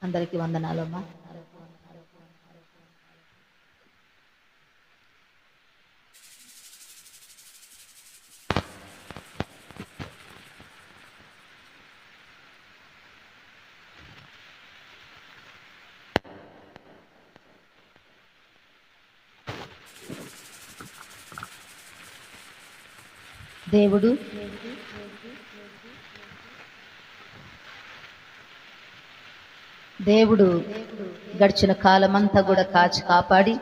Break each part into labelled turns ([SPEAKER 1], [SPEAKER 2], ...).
[SPEAKER 1] అందరికీ వందనాలమ్మా. దేవుడు గడిచిన కాలమంతా కూడా కాచి కాపాడి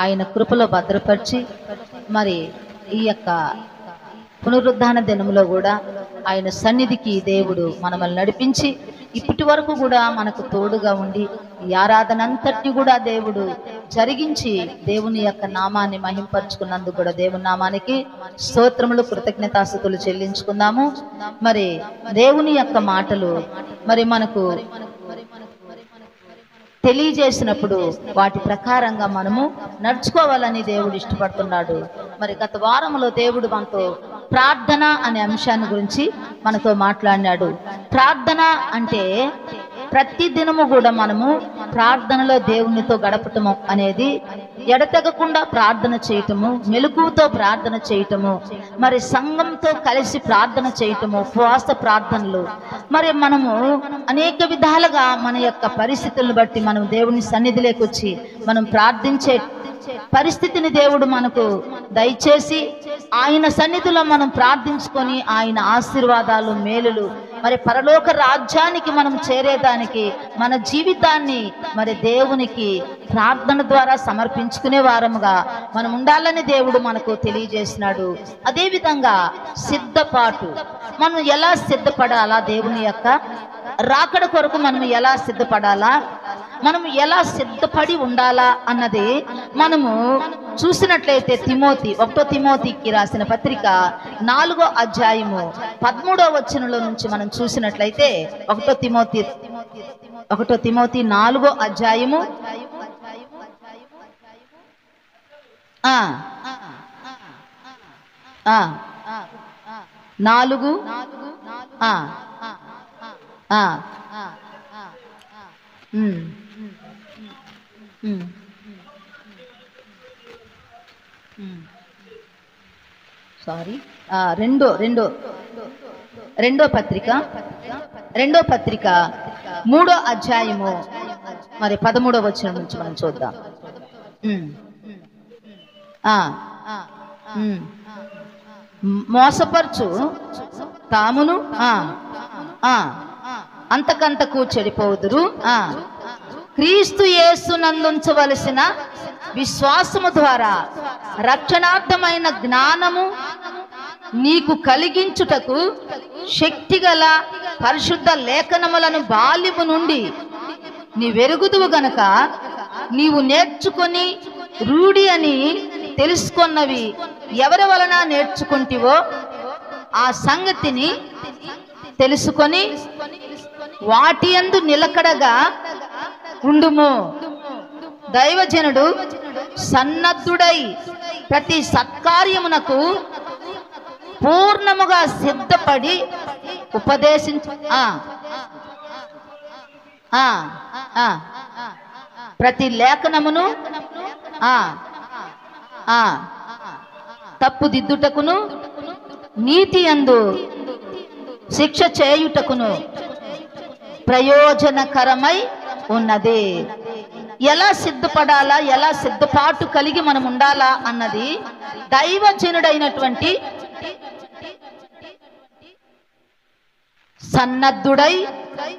[SPEAKER 1] ఆయన కృపలో భద్రపరిచి మరి ఈ యొక్క పునరుద్ధాన దినంలో కూడా ఆయన సన్నిధికి దేవుడు మనల్ని నడిపించి ఇప్పటి వరకు కూడా మనకు తోడుగా ఉండి ఈ ఆరాధన అంతటిని కూడా దేవుడు జరిగించి దేవుని యొక్క నామాన్ని మహింపరుచుకున్నందుకు కూడా దేవుని నామానికి స్తోత్రములు కృతజ్ఞతాస్తుతులు చెల్లించుకుందాము. మరి దేవుని యొక్క మాటలు మరి మనకు తెలియజేసినప్పుడు వాటి ప్రకారంగా మనము నడుచుకోవాలని దేవుడు ఇష్టపడుతున్నాడు. మరి గత వారంలో దేవుడు మనతో ప్రార్థన అనే అంశాన్ని గురించి మనతో మాట్లాడినాడు. ప్రార్థన అంటే ప్రతి దినము కూడా మనము ప్రార్థనలో దేవునితో గడపటము అనేది ఎడతెగకుండా ప్రార్థన చేయటము, మెలకువతో ప్రార్థన చేయటము, మరి సంఘంతో కలిసి ప్రార్థన చేయటము, ఉపవాస ప్రార్థనలు. మరి మనము అనేక విధాలుగా మన యొక్క పరిస్థితులను బట్టి మనం దేవుని సన్నిధిలోకి వచ్చి మనం ప్రార్థించే పరిస్థితిని దేవుడు మనకు దయచేసి ఆయన సన్నిధిలో మనం ప్రార్థించుకొని ఆయన ఆశీర్వాదాలు మేలులు మరి పరలోక రాజ్యానికి మనం చేరేదానికి మన జీవితాన్ని మరి దేవునికి ప్రార్థన ద్వారా సమర్పించుకునే వారముగా మనం ఉండాలని దేవుడు మనకు తెలియజేసినాడు. అదేవిధంగా సిద్ధపాటు, మనం ఎలా సిద్ధపడాలా, దేవుని యొక్క రాకడ కొరకు మనం ఎలా సిద్ధపడాలా, మనం ఎలా సిద్ధపడి ఉండాలా అన్నది మనము చూసినట్లయితే ఒకటో తిమోతికి రాసిన పత్రిక 4వ అధ్యాయము 13వ వచనంలో నుంచి మనం చూసినట్లయితే ఒకటో తిమోతి 4వ అధ్యాయము 4 రెండో పత్రిక 3వ అధ్యాయము మరి 13వ వచనం నుంచి మనం చూద్దాం. మోసపరచు తామును అంతకంతకు చెడిపోదురు, క్రీస్తు యేసునందుంచవలసిన విశ్వాసము ద్వారా రక్షణార్థమైన జ్ఞానము నీకు కలిగించుటకు శక్తిగల పరిశుద్ధ లేఖనములను బాల్యము నుండి నీవెరుగుదువు గనక నీవు నేర్చుకొని రూఢి అని తెలుసుకున్నవి ఎవరి వలన నేర్చుకుంటివో ఆ సంగతిని తెలుసుకొని వాటి యందు నిలకడగా ఉండుము. దైవజనుడు సన్నద్ధుడై ప్రతి సత్కార్యమునకు పూర్ణముగా సిద్ధపడి ప్రతి లేఖనమును తప్పుదిద్దుటకును నీతి యందు శిక్ష చేయుటకును ప్రయోజనకరమై ఉన్నది. ఎలా సిద్ధపడాలా, ఎలా సిద్ధపాటు కలిగి మనం ఉండాలా అన్నది దైవజనుడైనటువంటి సన్నద్ధుడై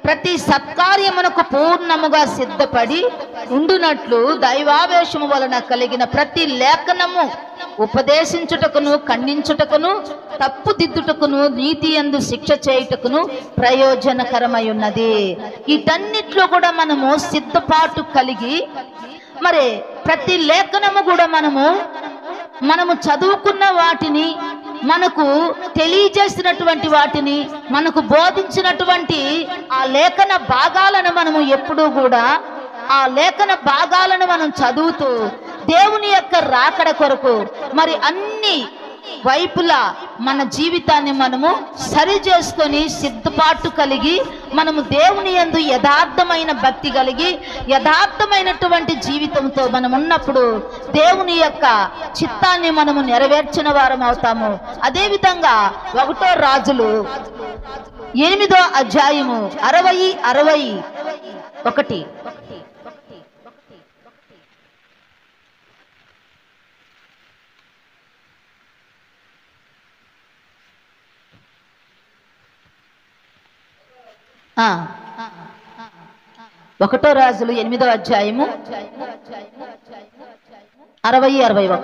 [SPEAKER 1] ప్రతి సత్కార్యమునకు పూర్ణముగా సిద్ధపడి ఉండునట్లు దైవావేశము వలన కలిగిన ప్రతి లేఖనము ఉపదేశించుటకును, ఖండించుటకును, తప్పుదిద్దుటకును, నీతి యందు శిక్ష చేయుటకును ప్రయోజనకరమై ఉన్నది. వీటన్నిట్లో కూడా మనము సిద్ధపాటు కలిగి మరి ప్రతి లేఖనము కూడా మనము చదువుకున్న వాటిని, మనకు తెలియజేసినటువంటి వాటిని, మనకు బోధించినటువంటి ఆ లేఖన భాగాలను మనము ఎప్పుడూ కూడా ఆ లేఖన భాగాలను మనం చదువుతూ దేవుని యొక్క రాకడ కొరకు మరి అన్ని వైపులా మన జీవితాన్ని మనము సరి చేసుకొని సిద్ధపాటు కలిగి మనము దేవుని యందు యథార్థమైన భక్తి కలిగి యథార్థమైనటువంటి జీవితంతో మనం ఉన్నప్పుడు దేవుని యొక్క చిత్తాన్ని మనము నెరవేర్చిన వారం అవుతాము. అదేవిధంగా 1 రాజులు 8వ అధ్యాయము 60-61. ఒకటో రాజులు 8వ అధ్యాయము 60-61.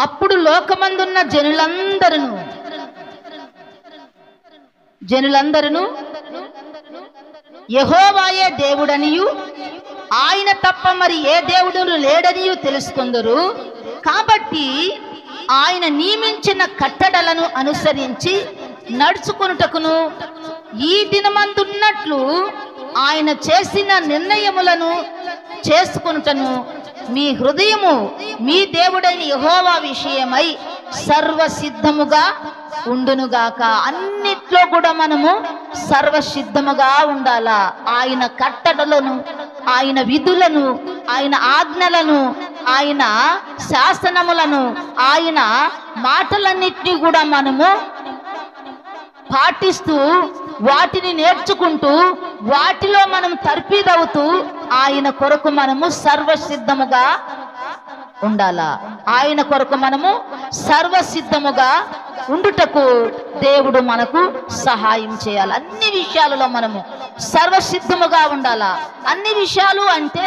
[SPEAKER 1] అప్పుడు లోకమందున్న జనులందరూ యెహోవాయే దేవుడనియు ఆయన తప్ప మరి ఏ దేవుడు లేడనియు తెలుసుకుందరు. కాబట్టి ఆయన నియమించిన కట్టడలను అనుసరించి నడుచుకొనుటకును ఈ దినమందున్నట్లు ఆయన చేసిన నిర్ణయములను చేసుకొనుటను మీ హృదయము మీ దేవుడైన యెహోవా విషయమై సర్వసిద్ధముగా ఉండునుగాక. అన్నిట్లో కూడా మనము సర్వసిద్ధముగా ఉండాలా. ఆయన కట్టడలను, ఆయన విధులను, ఆయన ఆజ్ఞలను, ఆయన శాసనములను, ఆయన మాటలన్నిటినీ కూడా మనము పాటిస్తూ వాటిని నేర్చుకుంటూ వాటిలో మనం తర్పీదవుతూ ఆయన కొరకు మనము సర్వసిద్ధముగా ఉండాలా. ఆయన కొరకు మనము సర్వసిద్ధముగా ఉండుటకు దేవుడు మనకు సహాయం చేయాలి. అన్ని విషయాలలో మనము సర్వసిద్ధముగా ఉండాలా. అన్ని విషయాలు అంటే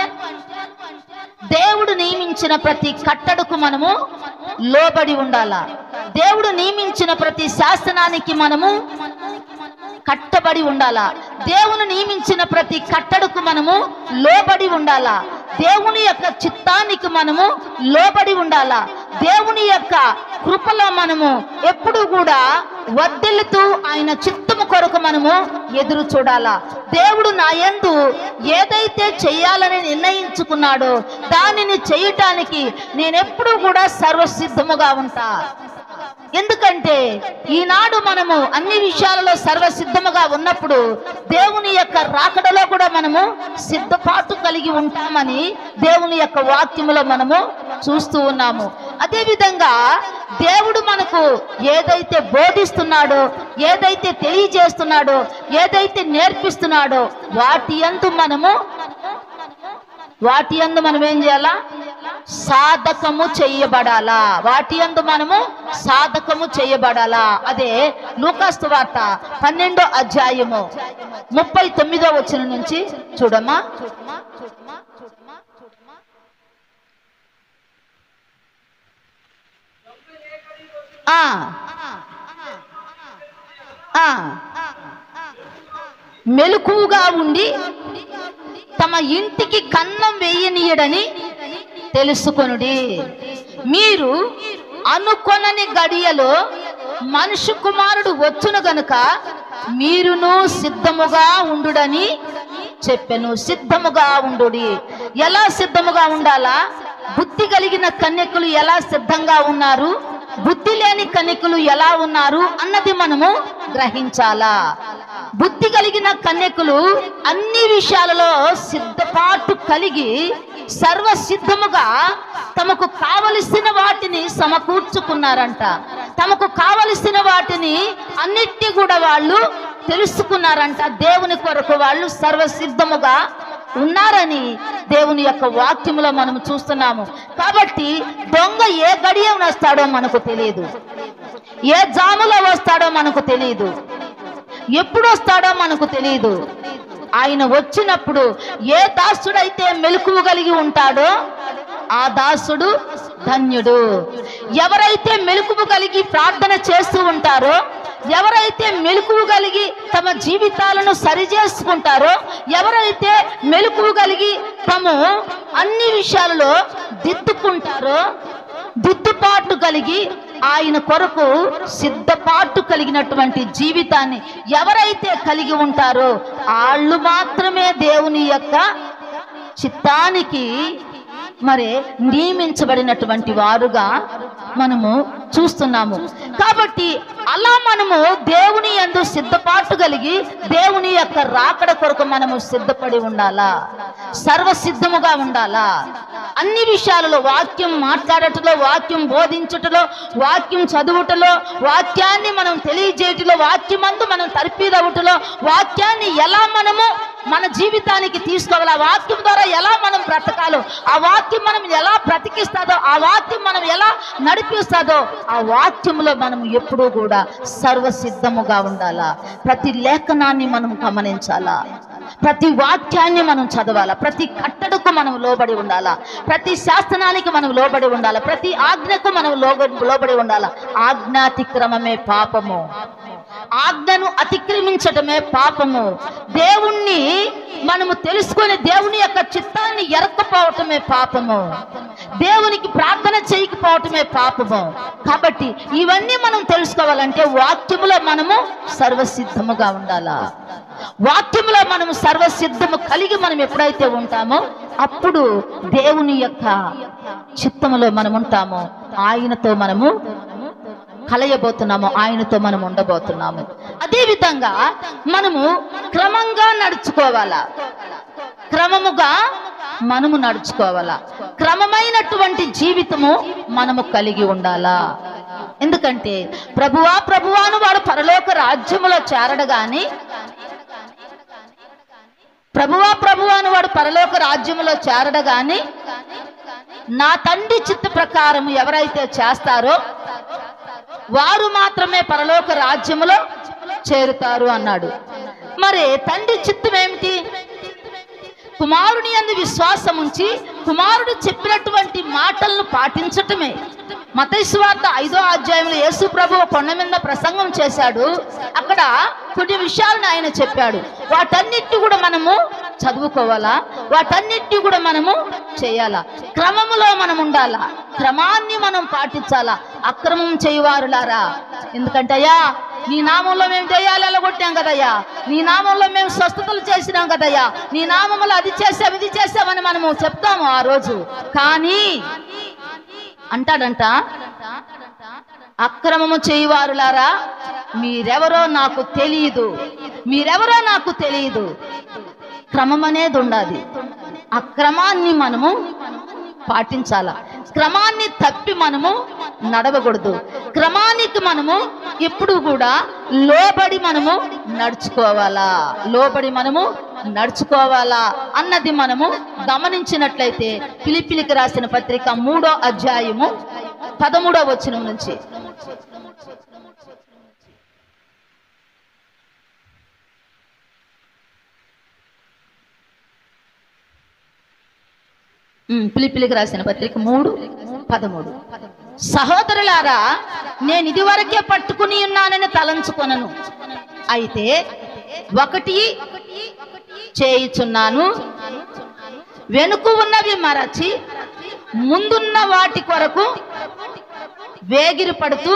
[SPEAKER 1] దేవుడు నియమించిన ప్రతి కట్టడకు మనము లోబడి ఉండాలా. దేవుడు నియమించిన ప్రతి శాసనానికి మనము కట్టబడి ఉండాలా. దేవుని నియమించిన ప్రతి కట్టడకు మనము లోబడి ఉండాలా. దేవుని యొక్క చిత్తానికి మనము లోబడి ఉండాలా. దేవుని యొక్క కృపలో మనము ఎప్పుడు కూడా వర్ధిల్లుతూ ఆయన చిత్తము కొరకు మనము ఎదురు చూడాలా. దేవుడు నా యందు ఏదైతే చెయ్యాలని నిర్ణయించుకున్నాడో దానిని చేయటానికి నేనెప్పుడు కూడా సర్వసిద్ధముగా ఉంటా. ఎందుకంటే ఈనాడు మనము అన్ని విషయాలలో సర్వసిద్ధముగా ఉన్నప్పుడు దేవుని యొక్క రాకడలో కూడా మనము సిద్ధపాటు కలిగి ఉంటామని దేవుని యొక్క వాక్యములో మనము చూస్తూ ఉన్నాము. అదేవిధంగా దేవుడు మనకు ఏదైతే బోధిస్తున్నాడో, ఏదైతే తెలియజేస్తున్నాడో, ఏదైతే నేర్పిస్తున్నాడో వాటి యందు మనం ఏం చేయాలా? సాధకము చేయబడాలా. వాటి యందు మనము సాధకము చేయబడాలా. అదే లూకాసు సువార్త 12వ అధ్యాయము 39వ వచనం నుంచి చూడమ్మా. మెలకువగా ఉండి తమ ఇంటికి కన్నం వేయనీయడని తెలుసుకొనుడి. మీరు అనుకొనని గడియలో మనుష్య కుమారుడు వచ్చును గనుక మీరును సిద్ధముగా ఉండుడని చెప్పెను. సిద్ధముగా ఉండుడి. ఎలా సిద్ధముగా ఉండాలా? బుద్ధి కలిగిన కన్యకులు ఎలా సిద్ధంగా ఉన్నారు, బుద్ధి లేని కన్యకులు ఎలా ఉన్నారు అన్నది మనము గ్రహించాలా. బుద్ధి కలిగిన కన్యకులు అన్ని విషయాలలో సిద్ధపాటు కలిగి సర్వసిద్ధముగా తమకు కావలసిన వాటిని సమకూర్చుకున్నారంట. తమకు కావలసిన వాటిని అన్నిటినీ కూడా వాళ్ళు తెలుసుకున్నారంట. దేవుని కొరకు వాళ్ళు సర్వసిద్ధముగా ఉన్నారని దేవుని యొక్క వాక్యములో మనం చూస్తున్నాము. కాబట్టి దొంగ ఏ గడియ వస్తాడో మనకు తెలియదు, ఏ జాములో వస్తాడో మనకు తెలియదు, ఎప్పుడు వస్తాడో మనకు తెలియదు. ఆయన వచ్చినప్పుడు ఏ దాసుడైతే మెలకువ కలిగి ఉంటాడో ఆ దాసుడు ధన్యుడు. ఎవరైతే మెలకువ కలిగి ప్రార్థన చేస్తూ ఉంటారో, ఎవరైతే మెలకువ కలిగి తమ జీవితాలను సరిచేసుకుంటారో, ఎవరైతే మెలకువ కలిగి తమ అన్ని విషయాలలో దిద్దుకుంటారో, దిద్దుపాటు కలిగి ఆయన కొరకు సిద్ధపాటు కలిగినటువంటి జీవితాన్ని ఎవరైతే కలిగి ఉంటారో వాళ్ళు మాత్రమే దేవుని యొక్క చిత్తానికి మరి నియమించబడినటువంటి వారుగా మనము చూస్తున్నాము. కాబట్టి అలా మనము దేవుని యందు సిద్ధపాటు కలిగి దేవుని యొక్క రాకడ కొరకు మనము సిద్ధపడి ఉండాలా, సర్వసిద్ధముగా ఉండాలా. అన్ని విషయాలలో వాక్యం మాట్లాడటంలో, వాక్యం బోధించుటలో, వాక్యం చదువుటలో, వాక్యాన్ని మనం తెలియజేయటలో, వాక్యమందు మనం తర్పీదవుటలో, వాక్యాన్ని ఎలా మనము మన జీవితానికి తీసుకోవాలి, ఆ వాక్యం ద్వారా ఎలా మనం బ్రతకాలో, ఆ వాక్యం మనం ఎలా బ్రతికిస్తాదో, ఆ వాక్యం మనం ఎలా నడిపిస్తాదో, ఆ వాక్యంలో మనం ఎప్పుడూ కూడా సర్వసిద్ధముగా ఉండాలా. ప్రతి లేఖనాన్ని మనం గమనించాలా, ప్రతి వాక్యాన్ని మనం చదవాలా, ప్రతి కట్టడకు మనం లోబడి ఉండాలా, ప్రతి శాస్త్రానికి మనం లోబడి ఉండాలా, ప్రతి ఆజ్ఞకు మనం లోబడి ఉండాలా. ఆజ్ఞాతిక్రమమే పాపము, ఆజ్ఞను అతిక్రమించటమే పాపము. దేవుణ్ణి మనము తెలుసుకొని దేవుని యొక్క చిత్తాన్ని ఎరక్కపోవటమే పాపము, దేవునికి ప్రార్థన చేయకపోవటమే పాపము. కాబట్టి ఇవన్నీ మనం తెలుసుకోవాలంటే వాక్యములో మనము సర్వసిద్ధముగా ఉండాలా. వాక్యములో మనము సర్వసిద్ధము కలిగి మనం ఎప్పుడైతే ఉంటామో అప్పుడు దేవుని యొక్క చిత్తములో మనం ఉంటామో, ఆయనతో మనము కలయబోతున్నాము, ఆయనతో మనం ఉండబోతున్నాము. అదే విధంగా మనము క్రమంగా నడుచుకోవాలా, క్రమముగా మనము నడుచుకోవాలా, క్రమమైనటువంటి జీవితము మనము కలిగి ఉండాలా. ఎందుకంటే ప్రభువా ప్రభువాను వాడు పరలోక రాజ్యములో చేరడు గాని, ప్రభువా ప్రభువాను వాడు పరలోక రాజ్యములో చేరడు గాని నా తండ్రి చిత్త ప్రకారం ఎవరైతే చేస్తారో వారు మాత్రమే పరలోక రాజ్యములో చేరుతారు అన్నాడు. మరి తండ్రి చిత్తం ఏమిటి? కుమారుని యందు విశ్వాసం ఉంచి కుమారుడు చెప్పినటువంటి మాటలను పాటించటమే. మత్తయి సువార్త 5వ అధ్యాయంలో యేసు ప్రభువు కొండ మీద ప్రసంగం చేశాడు. అక్కడ కొన్ని విషయాలను ఆయన చెప్పాడు. వాటన్నిటి కూడా మనము చదువుకోవాలా, వాటన్నిటి కూడా మనము చేయాలా. క్రమములో మనం ఉండాలా, క్రమాన్ని మనం పాటించాలా. అక్రమం చేయవారులారా, ఎందుకంటే అయ్యా నీ నామంలో మేము దయ్యాలు ఎలగొట్టాం కదయ్యా, నీ నామంలో మేము స్వస్థతలు చేసినాం కదయ్యా, నీ నామంలో అది చేసాం ఇది చేసామని మనము చెప్తాము ఆ రోజు. కానీ అంటాడంట, అక్రమము చేయవారులారా మీరెవరో నాకు తెలియదు, మీరెవరో నాకు తెలియదు. క్రమం అనేది ఉండాలి. ఆ క్రమాన్ని మనము పాటించాల, క్రమాన్ని తప్పి మనము నడవకూడదు. క్రమానికి మనము ఎప్పుడు కూడా లోబడి మనము నడుచుకోవాలా, లోబడి మనము నడుచుకోవాలా అన్నది మనము గమనించినట్లయితే ఫిలిప్పీలకు రాసిన పత్రిక 3వ అధ్యాయము 13వ వచనం నుంచి ఫిలిప్పీలకు రాసిన పత్రిక 3:13 సహోదరులారా నేను ఇదివరకే పట్టుకుని ఉన్నానని తలంచుకొనను, అయితే ఒకటి చేయుచున్నాను, వెనుక ఉన్నవి మరచి ముందున్న వాటి కొరకు వేగిరి పడుతూ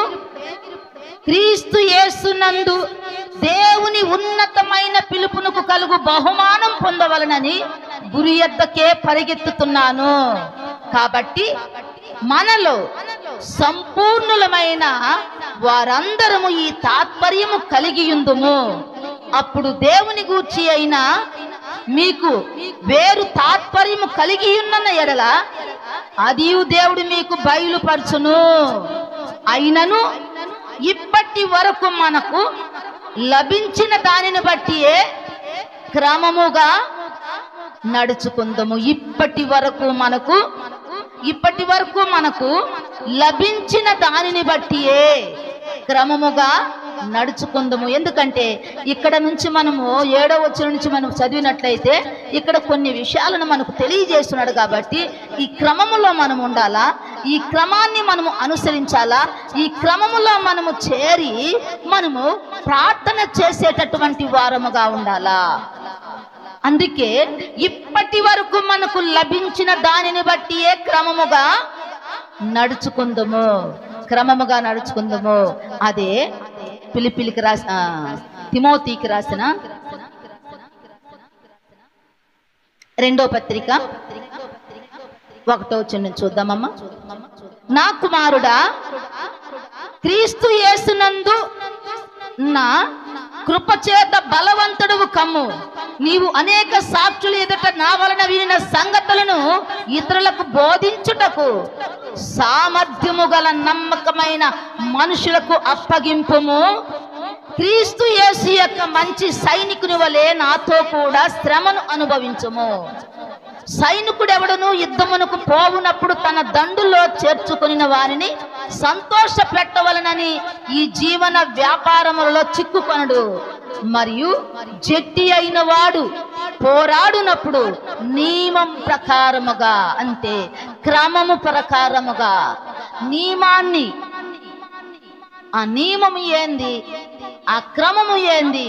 [SPEAKER 1] క్రీస్తు యేసునందు దేవుని ఉన్నతమైన పిలుపునకు కలుగు బహుమానం పొందవలనని గురి యొద్దకే పరిగెత్తుతున్నాను. కాబట్టి మనలో సంపూర్ణులమైన వారందరము ఈ తాత్పర్యము కలిగి ఉందుము. అప్పుడు దేవుని గూర్చి అయినా మీకు వేరు తాత్పర్యము కలిగి ఉన్న ఎడల అది దేవుడు మీకు బయలుపరచును. అయినను ఇప్పటి వరకు మనకు లభించిన దానిని బట్టియే క్రమముగా నడుచుకుందాము. ఇప్పటి వరకు మనకు లభించిన దానిని బట్టియే క్రమముగా నడుచుకుందాము. ఎందుకంటే ఇక్కడ నుంచి మనము 7వ వచనం నుంచి మనం చదివినట్లయితే ఇక్కడ కొన్ని విషయాలను మనకు తెలియజేస్తున్నాడు. కాబట్టి ఈ క్రమములో మనం ఉండాలా, ఈ క్రమాన్ని మనము అనుసరించాలా, ఈ క్రమములో మనము చేరి మనము ప్రార్థన చేసేటటువంటి వారముగా ఉండాలా. అందుకే ఇప్పటి వరకు మనకు లభించిన దానిని బట్టి క్రమముగా నడుచుకుందాము. అదే ఫిలిప్పీలకు రాసిన తిమోతికి రాసిన 2వ పత్రిక 1వ వచనం చూద్దామమ్మా. నా కుమారుడా, క్రీస్తు యేసునందు నా కృపచేత బలవంతుడువు కమ్ము. నీవు అనేక సాక్షులు ఎదుట నా వలన వినిన సంగతులను ఇతరులకు బోధించుటకు సామర్థ్యము గల నమ్మకమైన మనుషులకు అప్పగింపుము. క్రీస్తు యేసు యొక్క మంచి సైనికుని వలె నాతో కూడా శ్రమను అనుభవించుము. సైనికుడెవడును యుద్ధమునకు పోవునప్పుడు తన దండులో చేర్చుకుని వారిని సంతోష పెట్టవలనని ఈ జీవన వ్యాపారములలో చిక్కుకొనడు. మరియు జట్టి అయిన వాడు పోరాడునప్పుడు నియమం ప్రకారముగా, అంటే క్రమము ప్రకారముగా నియమాన్ని, ఆ నియమము ఏంది, ఆ క్రమము ఏంది,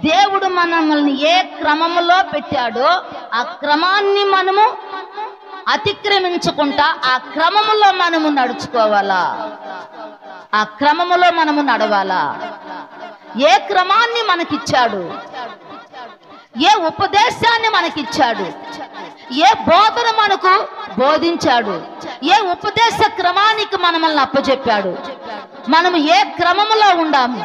[SPEAKER 1] దేవుడు మనల్ని ఏ క్రమములో పెట్టాడో ఆ క్రమాన్ని మనము అతిక్రమించుకుంటా ఆ క్రమములో మనము నడుచుకోవాలా, ఆ క్రమములో మనము నడవాలా. ఏ క్రమాన్ని మనకిచ్చాడు, ఏ ఉపదేశాన్ని మనకిచ్చాడు, ఏ బోధన మనకు బోధించాడు, ఏ ఉపదేశ క్రమానికి మనల్ని అప్పచెప్పాడు, మనము ఏ క్రమములో ఉండాము,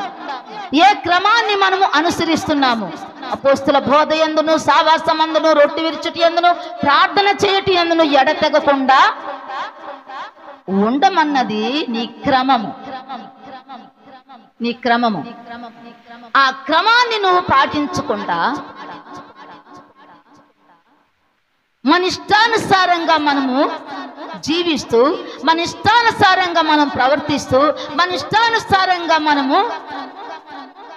[SPEAKER 1] ఏ క్రమాన్ని మనము అనుసరిస్తున్నాము. అపోస్తుల బోధ యందును, సావాసమందును, రొట్టె విరుచుటి యందును, ప్రార్థన చేయటి యందును ఎడతెగకుండా ఉండమన్నది నీ క్రమము. ఆ క్రమాన్ని నువ్వు పాటించకుండా మన ఇష్టానుసారంగా మనము జీవిస్తూ, మన ఇష్టానుసారంగా మనం ప్రవర్తిస్తూ, మన ఇష్టానుసారంగా మనము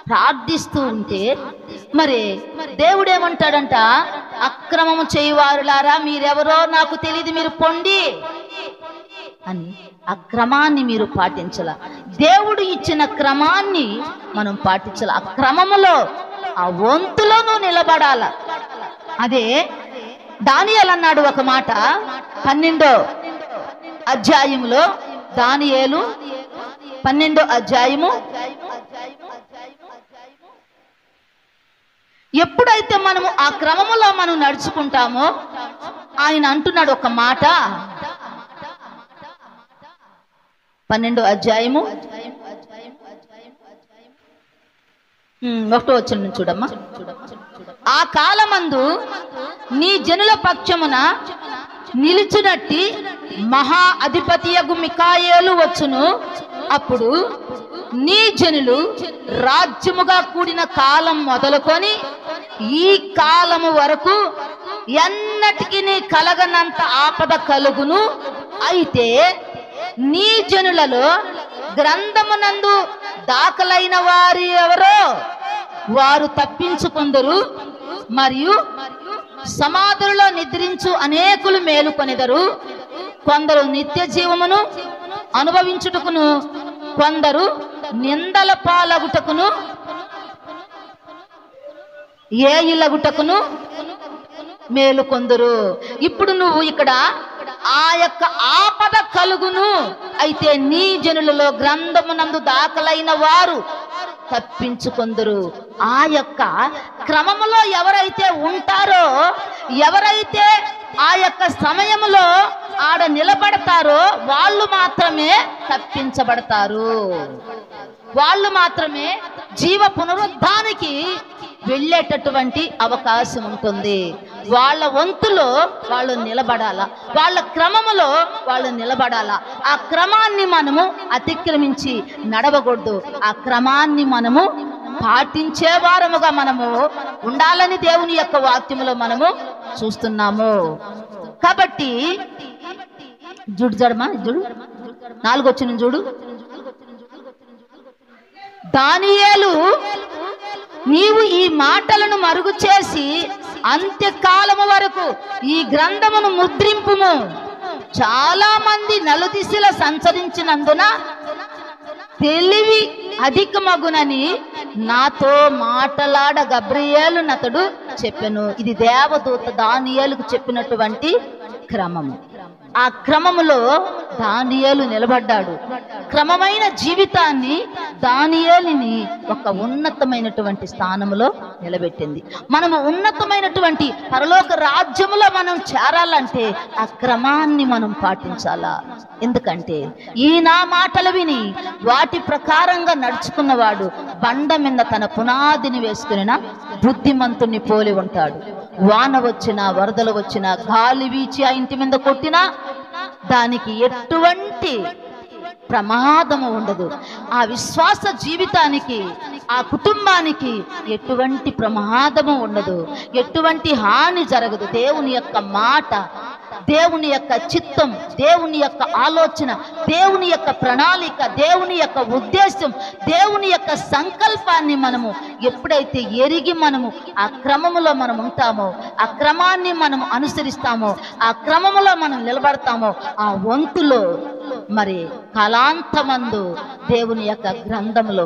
[SPEAKER 1] ప్రార్థిస్తూ ఉంటే మరి దేవుడు ఏమంటాడంట, అక్రమము చేయువారులారా మీరెవరో నాకు తెలియదు, మీరు పొండి అని. ఆ క్రమాన్ని మీరు పాటించాల. దేవుడు ఇచ్చిన క్రమాన్ని మనం పాటించాల. ఆ క్రమములో, ఆ వంతులోనూ నిలబడాల. అదే దానియేలు అన్నాడు ఒక మాట 12వ అధ్యాయములో, దానియేలు 12వ అధ్యాయము. ఎప్పుడైతే మనము ఆ క్రమములో మనం నడుచుకుంటామో ఆయన అంటున్నాడు ఒక మాట, 12వ అధ్యాయము 1వ వచనం చూడమ్మా. ఆ కాలమందు నీ జనుల పక్షమున నిలిచినట్టి మహా అధిపతియగు మికాయేలు వచ్చును. అప్పుడు నీ జనులు రాజ్యముగా కూడిన కాలం మొదలుకొని ఈ కాలము వరకు ఎన్నటికి కలగనంత ఆపద కలుగును. అయితే నీ జనులలో గ్రంథమునందు దాఖలైన వారి ఎవరో వారు తప్పించుకొందరు, మరియు సమాధులలో నిద్రించు అనేకులు మేలుకొనెదరు. కొందరు నిత్య జీవమును అనుభవించుటకును, కొందరు నిందల పాలగుటకును, ఏయులగుటకును మేలుకొందరు. ఇప్పుడు నువ్వు ఇక్కడ ఆ యొక్క ఆపద కలుగును, అయితే నీ జనులలో గ్రంథమునందు దాఖలైన వారు తప్పించుకొందరు. ఆ యొక్క క్రమములో ఎవరైతే ఉంటారో, ఎవరైతే ఆ యొక్క సమయములో ఆడ నిలబడతారో వాళ్ళు మాత్రమే తప్పించబడతారు. వాళ్ళు మాత్రమే జీవ పునరుద్ధానికి వెళ్ళేటటువంటి అవకాశం ఉంటుంది. వాళ్ళ వంతులో వాళ్ళు నిలబడాల, వాళ్ళ క్రమములో వాళ్ళు నిలబడాల. ఆ క్రమాన్ని మనము అతిక్రమించి నడవకూడదు. ఆ క్రమాన్ని మనము పాటించే వారముగా మనము ఉండాలని దేవుని యొక్క వాక్యములో మనము చూస్తున్నాము. కాబట్టి చూడు 4వ వచనం చూడు. దానియేలు, నీవు ఈ మాటలను మరుగు చేసి అంత్యకాలము వరకు ఈ గ్రంథమును ముద్రింపుము. చాలా మంది నలుదిశల సంచరించినందున తెలివి అధికమగునని నాతో మాటలాడ గబ్రియేలు నతడు చెప్పెను. ఇది దేవదూత దానియేలుకు చెప్పినటువంటి క్రమము. ఆ క్రమములో దానియేలు నిలబడ్డాడు. క్రమమైన జీవితాన్ని దానియేలుని ఒక ఉన్నతమైనటువంటి స్థానంలో నిలబెట్టింది. మనము ఉన్నతమైనటువంటి పరలోక రాజ్యములో మనం చేరాలంటే ఆ క్రమాన్ని మనం పాటించాలా. ఎందుకంటే ఈ నా మాటలు విని వాటి ప్రకారంగా నడుచుకున్నవాడు బండ మీద తన పునాదిని వేసుకున్న బుద్ధిమంతుణ్ణి పోలి ఉంటాడు. వాన వచ్చినా, వరదలు వచ్చినా, గాలి వీచి ఆ ఇంటి మీద కొట్టినా దానికి ఎటువంటి ప్రమాదము ఉండదు. ఆ విశ్వాస జీవితానికి, ఆ కుటుంబానికి ఎటువంటి ప్రమాదము ఉండదు, ఎటువంటి హాని జరగదు. దేవుని యొక్క మాట, దేవుని యొక్క చిత్తం, దేవుని యొక్క ఆలోచన, దేవుని యొక్క ప్రణాళిక, దేవుని యొక్క ఉద్దేశం, దేవుని యొక్క సంకల్పాన్ని మనము ఎప్పుడైతే ఎరిగి మనము ఆ క్రమములో మనం ఉంటామో, ఆ క్రమాన్ని మనము అనుసరిస్తామో, ఆ క్రమములో మనం నిలబడతామో, ఆ వంతులో మరి కాలాంతమందు దేవుని యొక్క గ్రంథంలో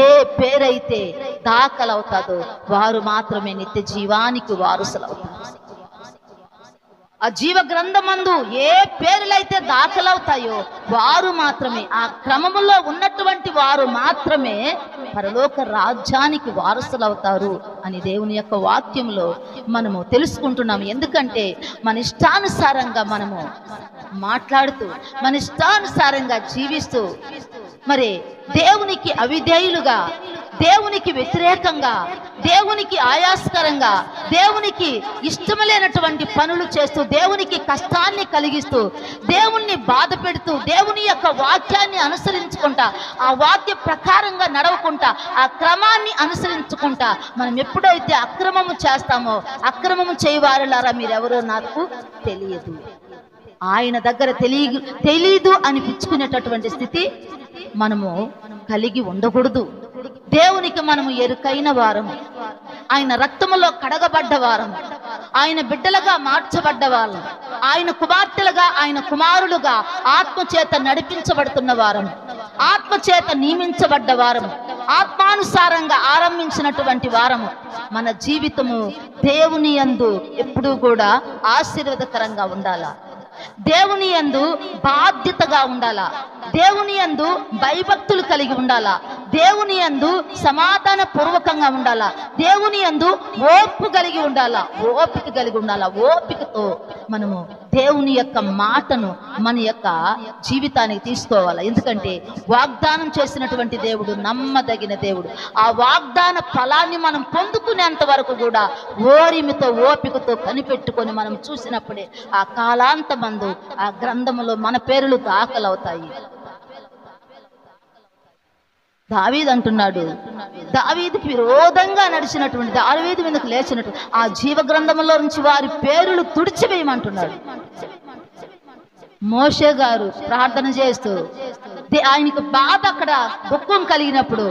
[SPEAKER 1] ఏ పేరైతే దాఖలవుతాదో వారు మాత్రమే నిత్య జీవానికి వారసులవుతారు. ఆ జీవ గ్రంథమందు ఏ పేర్లైతే దాఖలవుతాయో వారు మాత్రమే, ఆ క్రమములో ఉన్నటువంటి వారు మాత్రమే పరలోక రాజ్యానికి వారసులవుతారు అని దేవుని యొక్క వాక్యంలో మనము తెలుసుకుంటున్నాము. ఎందుకంటే మన ఇష్టానుసారంగా మనము మాట్లాడుతూ, మన ఇష్టానుసారంగా జీవిస్తూ, మరి దేవునికి అవిధేయులుగా, దేవునికి వ్యతిరేకంగా, దేవునికి ఆయాస్కరంగా, దేవునికి ఇష్టం లేనటువంటి పనులు చేస్తూ, దేవునికి కష్టాన్ని కలిగిస్తూ, దేవుణ్ణి బాధ పెడుతూ, దేవుని యొక్క వాక్యాన్ని అనుసరించుకుంటా, ఆ వాక్య ప్రకారంగా నడవకుంటా, ఆ క్రమాన్ని అనుసరించుకుంటా మనం ఎప్పుడైతే అక్రమము చేస్తామో, అక్రమము చేయవారులారా మీరెవరో నాకు తెలియదు, ఆయన దగ్గర తెలీదు అనిపించుకునేటటువంటి స్థితి మనము కలిగి ఉండకూడదు. దేవునికి మనము ఎరుకైన వారము, ఆయన రక్తములో కడగబడ్డ వారము, ఆయన బిడ్డలుగా మార్చబడ్డ వారము, ఆయన కుమార్తెలుగా, ఆయన కుమారులుగా ఆత్మచేత నడిపించబడుతున్న వారము, ఆత్మచేత నియమించబడ్డ వారము, ఆత్మానుసారంగా ఆరంభించినటువంటి వారము. మన జీవితము దేవుని యందు ఎప్పుడూ కూడా ఆశీర్వాదకరంగా ఉండాలా, దేవుని యందు బాధ్యతగా ఉండాలా, దేవుని యందు భయభక్తులు కలిగి ఉండాలా, దేవుని యందు సమాధాన పూర్వకంగా ఉండాలా, దేవుని యందు ఓర్పు కలిగి ఉండాలా, ఓపిక కలిగి ఉండాలా. ఓపికతో మనము దేవుని యొక్క మాటను మన యొక్క జీవితానికి తీసుకోవాలి. ఎందుకంటే వాగ్దానం చేసినటువంటి దేవుడు నమ్మదగిన దేవుడు. ఆ వాగ్దాన ఫలాన్ని మనం పొందుకునేంత వరకు కూడా ఓరిమితో, ఓపికతో కనిపెట్టుకొని మనం చూసినప్పుడే ఆ కాలాంతమందు ఆ గ్రంథములో మన పేర్లు దాఖలవుతాయి. దావీదు అంటున్నాడు, దావీదుకి విరోధంగా నడిచినటువంటి, దావీదు మీదకు లేచినట్టు ఆ జీవ గ్రంథంలో నుంచి వారి పేర్లు తుడిచివేయమంటున్నాడు. మోషే గారు ప్రార్థన చేస్తూ ఆయనకు బాధ, అక్కడ దుఃఖం కలిగినప్పుడు,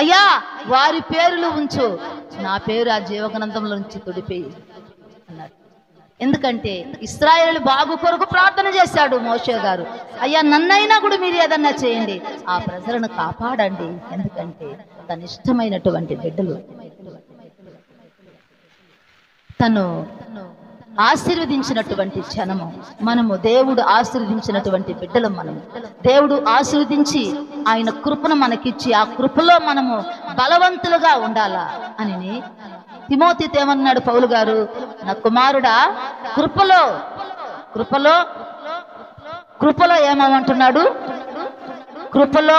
[SPEAKER 1] అయ్యా వారి పేర్లు ఉంచు, నా పేరు ఆ జీవ గ్రంథంలో నుంచి తుడిపేయి అన్నాడు. ఎందుకంటే ఇశ్రాయేలు బాగు కొరకు ప్రార్థన చేశాడు మోషే గారు. అయ్యా నన్నైనా కూడా మీరు ఏదన్నా చేయండి, ఆ ప్రజలను కాపాడండి, ఎందుకంటే తన ఇష్టమైనటువంటి బిడ్డలు, తను ఆశీర్వదించినటువంటి జనము మనము, దేవుడు ఆశీర్వదించినటువంటి బిడ్డలు మనము. దేవుడు ఆశీర్వదించి ఆయన కృపను మనకిచ్చి ఆ కృపలో మనము బలవంతులుగా ఉండాలా అని తిమోతితో ఏమన్నాడు పౌలు గారు, నా కుమారుడా కృపలో కృపలో కృపలో ఏమంటున్నాడు, కృపలో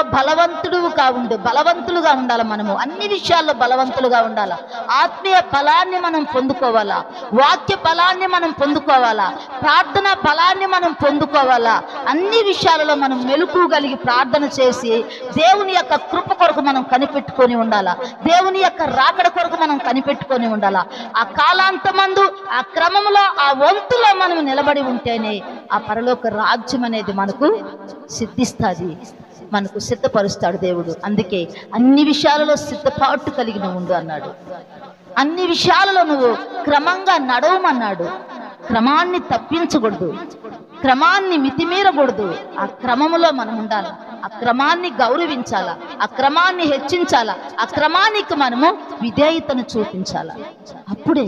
[SPEAKER 1] బలవంతులుగా ఉండాలి. మనము అన్ని విషయాల్లో బలవంతులుగా ఉండాలా. ఆత్మీయ బలాన్ని మనం పొందుకోవాలా, వాక్య బలాన్ని మనం పొందుకోవాలా, ప్రార్థన బలాన్ని మనం పొందుకోవాలా. అన్ని విషయాలలో మనం మెలకువగలిగి ప్రార్థన చేసి దేవుని యొక్క కృప కొరకు మనం కనిపెట్టుకొని ఉండాలా, దేవుని యొక్క రాకడ కొరకు మనం కనిపెట్టుకొని ఉండాలా. ఆ కాలాంతమందు ఆ క్రమంలో ఆ వంతులో మనం నిలబడి ఉంటేనే ఆ పరలోక రాజ్యం అనేది మనకు సిద్ధిస్తుంది. మనకు సిద్ధపరుస్తాడు దేవుడు. అందుకే అన్ని విషయాలలో సిద్ధపాటు కలిగిన ఉండు అన్నాడు. అన్ని విషయాలలో నువ్వు క్రమంగా నడవమన్నాడు. క్రమాన్ని తప్పించకూడదు, క్రమాన్ని మితిమీరకూడదు. ఆ క్రమములో మనం ఉండాలి, ఆ క్రమాన్ని గౌరవించాలా, ఆ క్రమాన్ని హెచ్చించాలా, ఆ క్రమానికి మనము విధేయతను చూపించాలా. అప్పుడే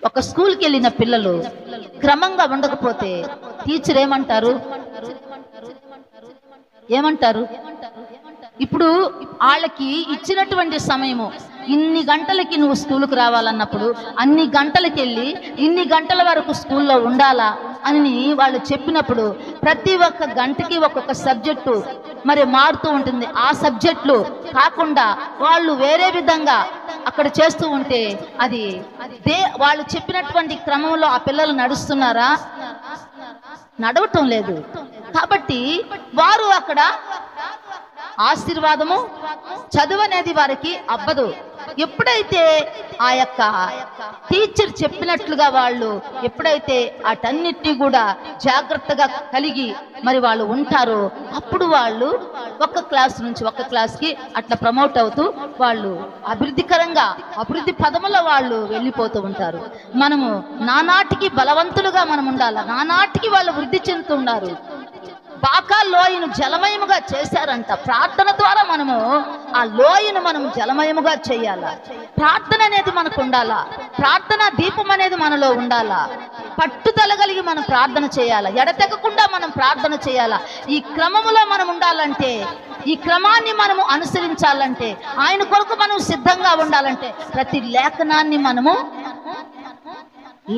[SPEAKER 1] ఒక స్కూల్కి వెళ్ళిన పిల్లలు క్రమంగా ఉండకపోతే టీచర్ ఏమంటారు? ఇప్పుడు వాళ్ళకి ఇచ్చినటువంటి సమయము ఇన్ని గంటలకి నువ్వు స్కూల్కి రావాలన్నప్పుడు అన్ని గంటలకి వెళ్ళి ఇన్ని గంటల వరకు స్కూల్లో ఉండాలా అని వాళ్ళు చెప్పినప్పుడు ప్రతి ఒక్క గంటకి ఒక్కొక్క సబ్జెక్టు మరి మారుతూ ఉంటుంది. ఆ సబ్జెక్టులు కాకుండా వాళ్ళు వేరే విధంగా అక్కడ చేస్తూ ఉంటే అది వాళ్ళు చెప్పినటువంటి క్రమంలో ఆ పిల్లలు నడుస్తున్నారా? నడవటం లేదు. కాబట్టి వారు అక్కడ ఆశీర్వాదము చదువు అనేది వారికి అవ్వదు. ఎప్పుడైతే ఆ యొక్క టీచర్ చెప్పినట్లుగా వాళ్ళు ఎప్పుడైతే అటన్నిటినీ కూడా జాగ్రత్తగా కలిగి మరి వాళ్ళు ఉంటారో అప్పుడు వాళ్ళు ఒక క్లాస్ నుంచి ఒక క్లాస్కి అట్లా ప్రమోట్ అవుతూ వాళ్ళు అభివృద్ధి పదములో వాళ్ళు వెళ్ళిపోతూ ఉంటారు. మనము నానాటికి బలవంతులుగా మనం ఉండాలి. నానాటికి వాళ్ళు వృద్ధి చెందుతూ ఉన్నారు. బాకా లోయను జలమయముగా చేశారంట. ప్రార్థన ద్వారా మనము ఆ లోయను మనం జలమయముగా చేయాలా. ప్రార్థన అనేది మనకు ఉండాలా. ప్రార్థన దీపం అనేది మనలో ఉండాలా. పట్టుదల కలిగి మనం ప్రార్థన చేయాలా. ఎడతెగకుండా మనం ప్రార్థన చేయాలా. ఈ క్రమములో మనం ఉండాలంటే, ఈ క్రమాన్ని మనము అనుసరించాలంటే, ఆయన కొరకు మనం సిద్ధంగా ఉండాలంటే ప్రతి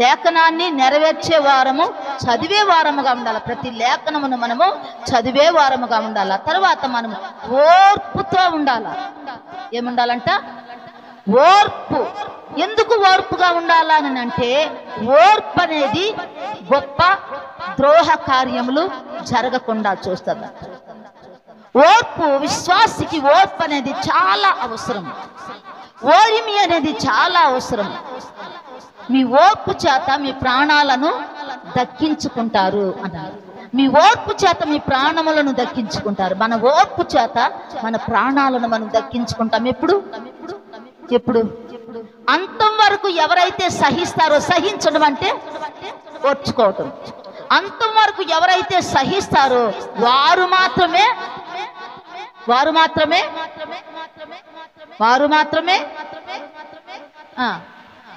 [SPEAKER 1] లేఖనాన్ని నెరవేర్చే వారము, చదివే వారముగా ఉండాలి. ప్రతి లేఖనమును మనము చదివే వారముగా ఉండాలి. తర్వాత మనము ఓర్పుతో ఉండాల. ఏముండాలంట? ఓర్పు. ఎందుకు ఓర్పుగా ఉండాలని అంటే, ఓర్పు అనేది గొప్ప ద్రోహ కార్యములు జరగకుండా చూస్తుంది. ఓర్పు, విశ్వాసికి ఓర్పు అనేది చాలా అవసరం. ఓరిమి అనేది చాలా అవసరం. మీ ఓర్పు చేత మీ ప్రాణాలను దక్కించుకుంటారు అన్నారు. మీ ఓర్పు చేత మీ ప్రాణములను దక్కించుకుంటారు. మన ఓర్పు చేత మన ప్రాణాలను మనం దక్కించుకుంటాం. ఎప్పుడు అంతం వరకు ఎవరైతే సహిస్తారో, సహించడం అంటే ఓర్చుకోవటం. అంతం వరకు ఎవరైతే సహిస్తారో వారు మాత్రమే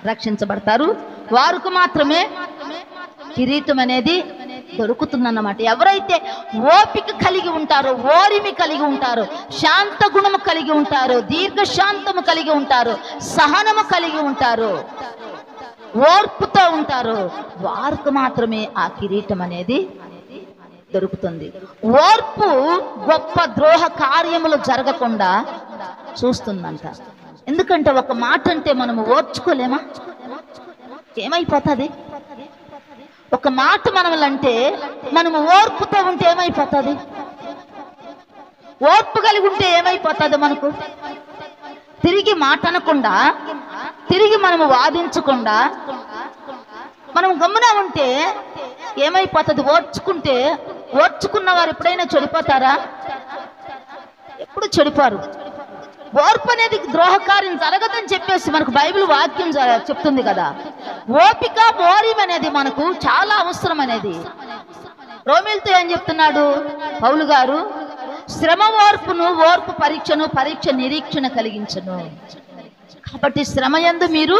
[SPEAKER 1] రక్షించబడతారు. వారికి మాత్రమే కిరీటం అనేది దొరుకుతుందన్నమాట. ఎవరైతే ఓపిక కలిగి ఉంటారో, ఓరిమి కలిగి ఉంటారో, శాంత గుణము కలిగి ఉంటారో, దీర్ఘశాంతము కలిగి ఉంటారో, సహనము కలిగి ఉంటారో, ఓర్పుతో ఉంటారో వారికి మాత్రమే ఆ కిరీటం అనేది దొరుకుతుంది. ఓర్పు గొప్ప ద్రోహ కార్యములు జరగకుండా చూస్తుందంట. ఎందుకంటే ఒక మాట అంటే మనము ఓర్చుకోలేమా? ఏమైపోతుంది? ఒక మాట మనమలంటే మనము ఓర్పుతో ఉంటే ఏమైపోతుంది? ఓర్పు కలిగి ఉంటే ఏమైపోతుంది? మనకు తిరిగి మాట అనకుండా, తిరిగి మనము వాదించకుండా మనం గమ్మున ఉంటే ఏమైపోతుంది? ఓర్చుకున్న వారు ఎప్పుడైనా చెడిపోతారా? ఎప్పుడు చెడిపోరు. ఓర్పు అనేది ద్రోహకార్యం జరగదని చెప్పేసి మనకు బైబిల్ వాక్యం చెప్తుంది కదా. ఓపిక, ఓర్యం అనేది మనకు చాలా అవసరం అనేది. రోమీయులతో ఏం చెప్తున్నాడు పౌలు గారు? శ్రమ ఓర్పును, ఓర్పు పరీక్షను, పరీక్ష నిరీక్షణ కలిగించను. కాబట్టి శ్రమ యందు మీరు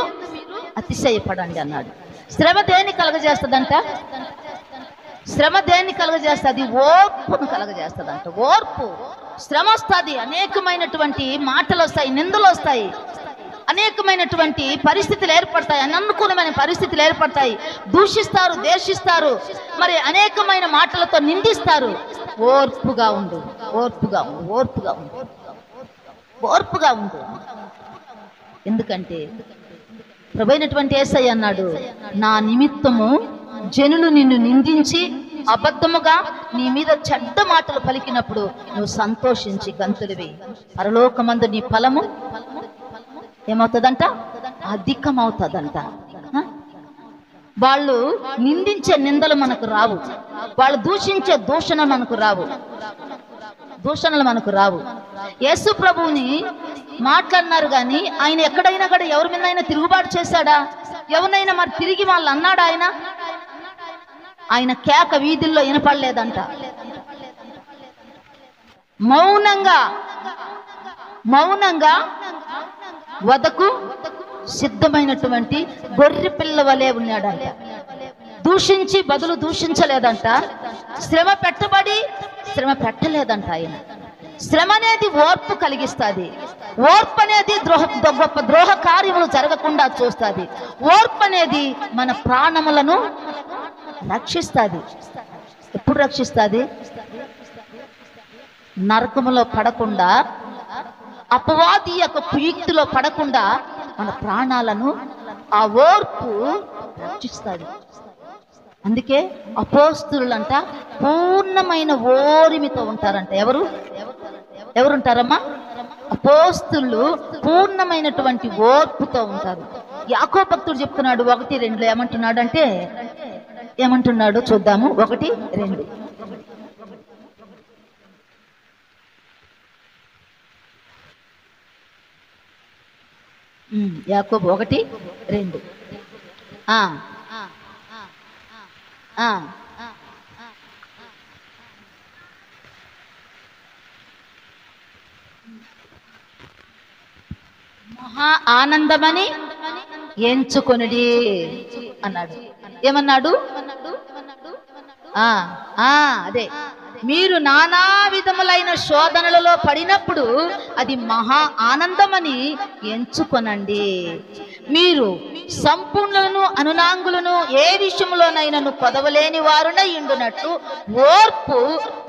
[SPEAKER 1] అతిశయపడండి అన్నాడు. శ్రమ దేన్ని కలగజేస్తుందంట? శ్రమ దేన్ని కలగజేస్తుంది? ఓర్పును కలగజేస్తుందంట. ఓర్పు. శ్రమ వస్తుంది, అనేకమైనటువంటి మాటలు వస్తాయి, నిందలు వస్తాయి, అనేకమైనటువంటి పరిస్థితులు ఏర్పడతాయి, అననుకూలమైన పరిస్థితులు ఏర్పడతాయి. దూషిస్తారు, దేశిస్తారు, మరి అనేకమైన మాటలతో నిందిస్తారు. ఓర్పుగా ఉండు, ఓర్పుగా ఉండు, ఓర్పుగా ఉండు, ఓర్పుగా ఉండు. ఎందుకంటే ప్రభువైనటువంటి యేసయ్య అన్నాడు, నా నిమిత్తము జనులు నిన్ను నిందించి అబద్ధముగా నీ మీద చెడ్డ మాటలు పలికినప్పుడు నువ్వు సంతోషించి గంతులువి. పరలోకమందు నీ ఫలము ఏమవుతుందంట? అధికమవుతుందంట. వాళ్ళు నిందించే నిందలు మనకు రావు, వాళ్ళు దూషించే దూషణ మనకు రావు. దూషణలు మనకు రావు. యేసు ప్రభువుని మాట్లాడినారు కానీ ఆయన ఎక్కడైనా కూడా ఎవరి మీద తిరుగుబాటు చేశాడా? ఎవరినైనా మరి తిరిగి వాళ్ళు అన్నాడా? ఆయన కేక వీధుల్లో వినపడలేదంట. మౌనంగా వదకు సిద్ధమైనటువంటి గొర్రె పిల్ల వలె ఉన్నాడంట. దూషించి బదులు దూషించలేదంట. శ్రమ పెట్టలేదంట. ఆయన శ్రమ అనేది ఓర్పు కలిగిస్తుంది. ఓర్పు అనేది గొప్ప ద్రోహ కార్యములు జరగకుండా చూస్తుంది. ఓర్పు అనేది మన ప్రాణములను రక్షిస్తుంది. ఎప్పుడు రక్షిస్తుంది? నరకములో పడకుండా, అపవాది యొక్క కుయుక్తిలో పడకుండా మన ప్రాణాలను ఆ ఓర్పు రక్షిస్తుంది. అందుకే అపోస్తులంట పూర్ణమైన ఓరిమితో ఉంటారంట. ఎవరుంటారమ్మా? అపోస్తులు పూర్ణమైనటువంటి ఓర్పుతో ఉంటారు. యాకోబు భక్తుడు చెప్తున్నాడు 1:2 ఏమంటున్నాడు చూద్దాము. 1:2 యాకోబు 1:2 మహా ఆనందమని ఎంచుకొనిడి అన్నాడు. ఏమన్నాడు? అదే, మీరు నానా విధములైన శోధనలలో పడినప్పుడు అది మహా ఆనందమని ఎంచుకొనండి. మీరు సంపూర్ణులను అనునాంగులను ఏ విషయంలోనైనను కొదవలేని వారునై ఉండునట్లు ఓర్పు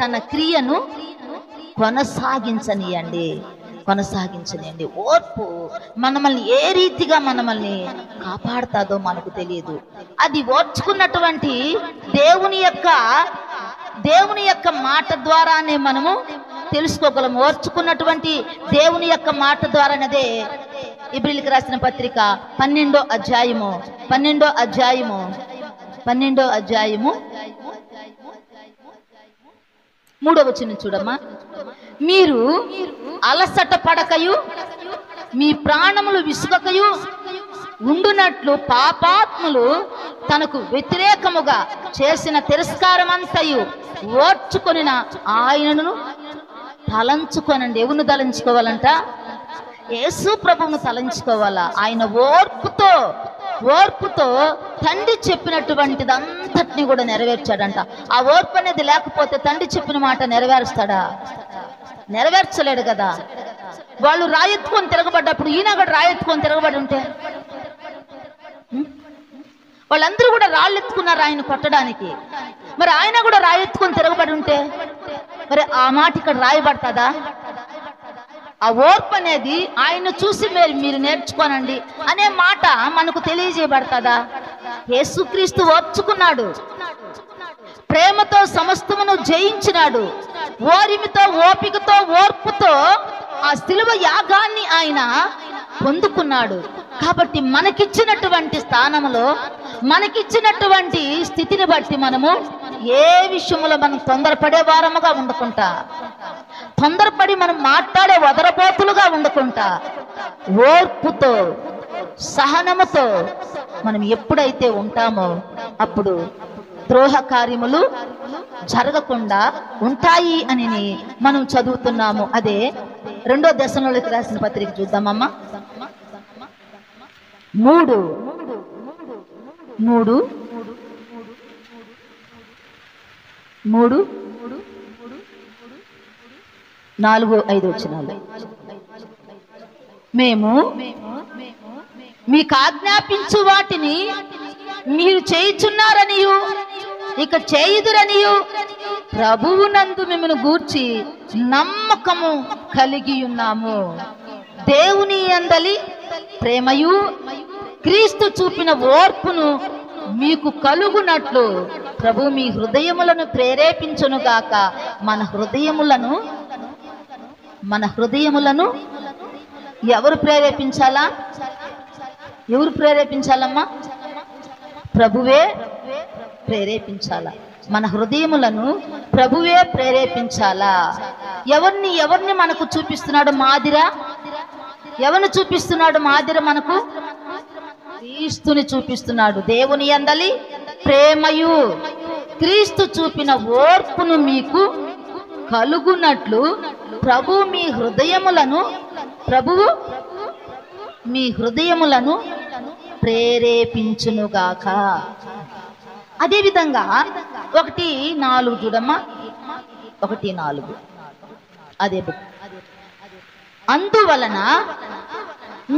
[SPEAKER 1] తన క్రియను కొనసాగించనియండి. ఓర్పు మనల్ని ఏ రీతిగా మనల్ని కాపాడుతుందో మనకు తెలియదు. అది ఓర్చుకున్నటువంటి దేవుని యొక్క మాట ద్వారానే మనము తెలుసుకోగలము. ఓర్చుకున్నటువంటి దేవుని యొక్క మాట ద్వారానదే ఇబ్రీయులకు రాసిన పత్రిక 12వ అధ్యాయము 3వ వచనం చూడమ్మా. మీరు అలసట పడకయు మీ ప్రాణములు విసుగకయు ఉండునట్లు పాపాత్ములు తనకు వ్యతిరేకముగా చేసిన తిరస్కారమంతయు ఓర్చుకొనిన ఆయనను తలంచుకోనండి. ఎవరిని తలంచుకోవాలంట? యేసు ప్రభువును తలంచుకోవాలా. ఆయన ఓర్పుతో తండ్రి చెప్పినటువంటిదంతటిని కూడా నెరవేర్చాడంట. ఆ ఓర్పు అనేది లేకపోతే తండ్రి చెప్పిన మాట నెరవేరుస్తాడా? నెరవేర్చలేడు కదా. వాళ్ళు రాయెత్తుకొని తిరగబడ్డప్పుడు ఈయన కూడా రాయెత్తుకొని తిరగబడి ఉంటే, వాళ్ళందరూ కూడా రాళ్ళు ఎత్తుకున్నారు ఆయన కొట్టడానికి, మరి ఆయన కూడా రాయెత్తుకొని తిరగబడి ఉంటే మరి ఆ మాట ఇక్కడ రాయబడుతుందా? ఆ ఓర్పు అనేది ఆయన చూసి మీరు నేర్చుకోనండి అనే మాట మనకు తెలియజేయబడుతుందా? యేసుక్రీస్తు ఓర్చుకున్నాడు, ప్రేమతో సమస్తమును జయించినాడు, ఓరిమితో ఓపికతో ఓర్పుతో ఆ శిలువ యాగాన్ని ఆయన పొందుకున్నాడు. కాబట్టి మనకిచ్చినటువంటి స్థానంలో, మనకిచ్చినటువంటి స్థితిని బట్టి మనము ఏ విషయంలో మనం తొందరపడే వారముగా ఉండకుండా, తొందరపడి మనం మాట్లాడే వదరపోతులుగా ఉండకుండా, ఓర్పుతో సహనముతో మనం ఎప్పుడైతే ఉంటామో అప్పుడు ద్రోహ కార్యములు జరగకుండా ఉంటాయి అని మనం చదువుతున్నాము. అదే 2వ దశలోనికి రాసిన పత్రిక చూద్దామమ్మా. 3 4, 5 వచనాలు. మేము మీకు ఆజ్ఞాపించు వాటిని మీరు చేయుచున్నారనియు ఇక చేయుదురనియు ప్రభువునందు మిమ్మల్ని గూర్చి నమ్మకము కలిగి ఉన్నాము. దేవుని యందలి ప్రేమయు క్రీస్తు చూపిన ఓర్పును మీకు కలుగునట్లు ప్రభు మీ హృదయములను ప్రేరేపించునుగాక. మన హృదయములను ఎవరు ప్రేరేపించాలా? ఎవరు ప్రేరేపించాలమ్మా? ప్రభువే ప్రేరేపించాలా. మన హృదయములను ప్రభువే ప్రేరేపించాలా. ఎవరిని మనకు చూపిస్తున్నాడు మాదిరా? ఎవరిని చూపిస్తున్నాడు మాదిర? మనకు క్రీస్తుని చూపిస్తున్నాడు. దేవుని యందలి ప్రేమయు క్రీస్తు చూపిన ఓర్పును మీకు కలుగునట్లు ప్రభువు మీ హృదయములను ప్రేరేపించునుగాక. అదేవిధంగా 1:4 చూడమ్మా, 1:4 అదే బుక్. అందువలన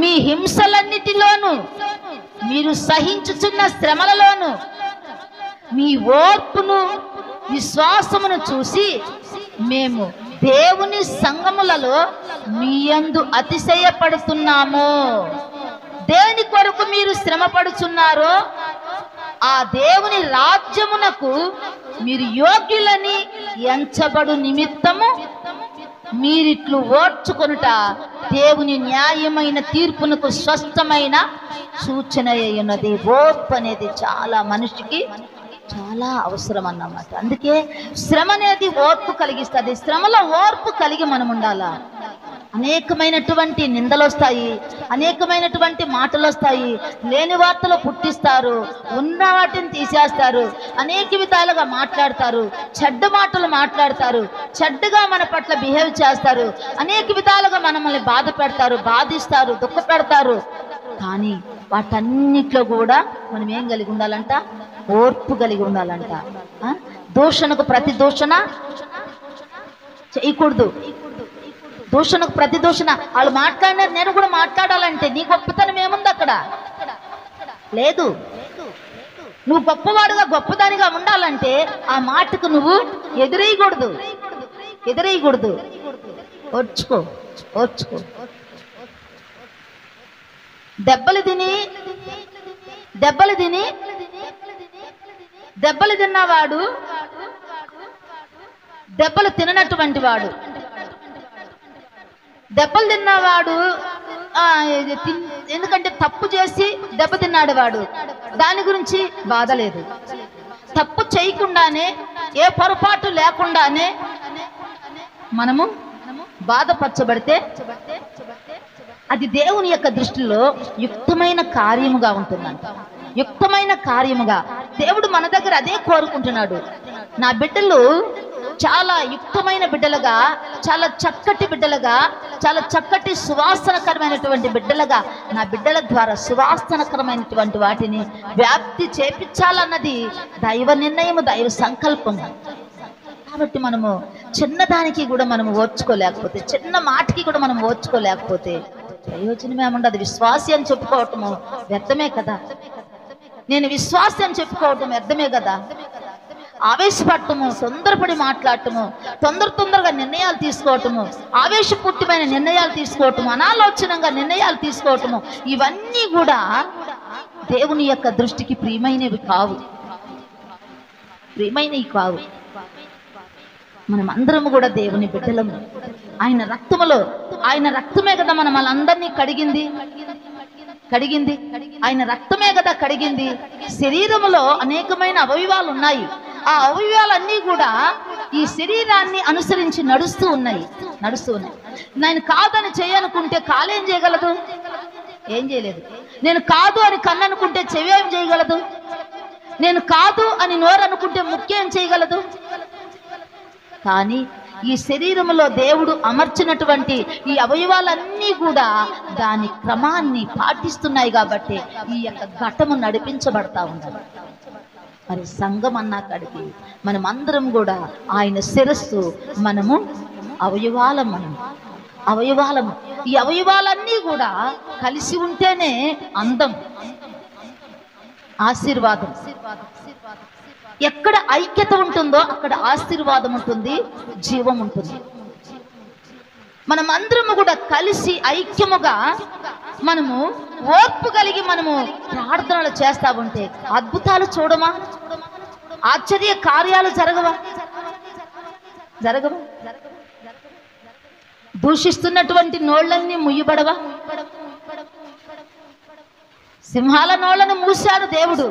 [SPEAKER 1] మీ హింసలన్నిటిలోనూ మీరు సహించుచున్న శ్రమలలోను మీ ఓర్పును విశ్వాసమును చూసి మేము దేవుని సంఘములలో మీ యందు అతిశయపడుతున్నాము. దేని కొరకు మీరు శ్రమ పడుచున్నారో ఆ దేవుని రాజ్యమునకు మీరు యోగ్యులని ఎంచబడు నిమిత్తము మీరిట్లు ఓర్చుకొనుట దేవుని న్యాయమైన తీర్పునకు స్పష్టమైన సూచన అయ్యున్నది. ఓర్పు అనేది చాలా మనిషికి చాలా అవసరం అన్నమాట. అందుకే శ్రమ అనేది ఓర్పు కలిగిస్తుంది. శ్రమలో ఓర్పు కలిగి మనం ఉండాలా. అనేకమైనటువంటి నిందలు వస్తాయి, అనేకమైనటువంటి మాటలు వస్తాయి, లేని వార్తలు పుట్టిస్తారు, ఉన్న వాటిని తీసేస్తారు, అనేక విధాలుగా మాట్లాడతారు, చెడ్డ మాటలు మాట్లాడతారు, చెడ్డగా మన పట్ల బిహేవ్ చేస్తారు, అనేక విధాలుగా మనల్ని బాధ పెడతారు, బాధిస్తారు, దుఃఖ పెడతారు. కానీ వాటన్నిట్లో కూడా మనం ఏం కలిగి ఉండాలంట? ఓర్పు కలిగి ఉండాలంట. దూషణకు ప్రతి దూషణ చేయకూడదు. దూషణకు ప్రతి దూషణ. వాళ్ళు మాట్లాడినారు, నేను కూడా మాట్లాడాలంటే నీ గొప్పతనం ఏముంది అక్కడ? లేదు. నువ్వు గొప్పవాడుగా గొప్పదానిగా ఉండాలంటే ఆ మాటకు నువ్వు ఎదురేయకూడదు. ఓర్చుకో. దెబ్బలు తిన్నవాడు దెబ్బలు తిననటువంటి వాడు. దెబ్బలు తిన్నవాడు ఎందుకంటే తప్పు చేసి దెబ్బ తిన్నాడు వాడు, దాని గురించి బాధ లేదు. తప్పు చేయకుండానే, ఏ పొరపాటు లేకుండానే మనము బాధపరచబడితే అది దేవుని యొక్క దృష్టిలో యుక్తమైన కార్యముగా ఉంటుందంట. యుక్తమైన కార్యముగా దేవుడు మన దగ్గర అదే కోరుకుంటున్నాడు. నా బిడ్డలు చాలా యుక్తమైన బిడ్డలుగా, చాలా చక్కటి బిడ్డలుగా, చాలా చక్కటి సువాసనకరమైనటువంటి బిడ్డలుగా నా బిడ్డల ద్వారా సువాసనకరమైనటువంటి వాటిని వ్యాప్తి చేపించాలన్నది దైవ నిర్ణయము, దైవ సంకల్పం. కాబట్టి మనము చిన్నదానికి కూడా మనం ఓర్చుకోలేకపోతే, చిన్న మాటకి కూడా మనం ఓర్చుకోలేకపోతే ప్రయోజనమే ఉండదు. విశ్వాసి అని చెప్పుకోవటము వ్యర్థమే కదా. నేను విశ్వాసి అని చెప్పుకోవటం వ్యర్థమే కదా. ఆవేశపడటము, తొందరపడి మాట్లాడటము, తొందరగా నిర్ణయాలు తీసుకోవటము, ఆవేశపూర్తిమైన నిర్ణయాలు తీసుకోవటము, అనాలోచనంగా నిర్ణయాలు తీసుకోవటము, ఇవన్నీ కూడా దేవుని యొక్క దృష్టికి ప్రియమైనవి కావు. మనం అందరము కూడా దేవుని బిడ్డలము. ఆయన రక్తమే కదా మనం వాళ్ళందరినీ కడిగింది. ఆయన రక్తమే కదా కడిగింది. శరీరములో అనేకమైన అవయవాలు ఉన్నాయి. ఆ అవయవాలన్నీ కూడా ఈ శరీరాన్ని అనుసరించి నడుస్తూ ఉన్నాయి. నేను కాదని చేయనుకుంటే కాలేం చేయగలదు? ఏం చేయలేదు. నేను కాదు అని కన్ను అనుకుంటే చెవి ఏం చేయగలదు? నేను కాదు అని నోరు అనుకుంటే ముక్కేం చేయగలదు? కానీ ఈ శరీరంలో దేవుడు అమర్చినటువంటి ఈ అవయవాలన్నీ కూడా దాని క్రమాన్ని పాటిస్తున్నాయి. కాబట్టి ఈ యొక్క ఘటము నడిపించబడతా ఉన్నది. మరి సంఘం అన్నా కడిగి మనం అందరం కూడా ఆయన శిరస్సు, మనము అవయవాలము. ఈ అవయవాలన్నీ కూడా కలిసి ఉంటేనే అందం, ఆశీర్వాదం. ఎక్కడ ఐక్యత ఉంటుందో అక్కడ ఆశీర్వాదం ఉంటుంది, జీవం ఉంటుంది. మనం అందరము కూడా కలిసి ఐక్యముగా మనము ఓర్పు కలిగి మనము ప్రార్థనలు చేస్తా ఉంటే అద్భుతాలు చూడమా? ఆశ్చర్య కార్యాలు జరగవా? దూషిస్తున్నటువంటి నోళ్ళన్నీ ముయ్యబడవా? సింహాల నోళ్లను మూశాడు దేవుడు.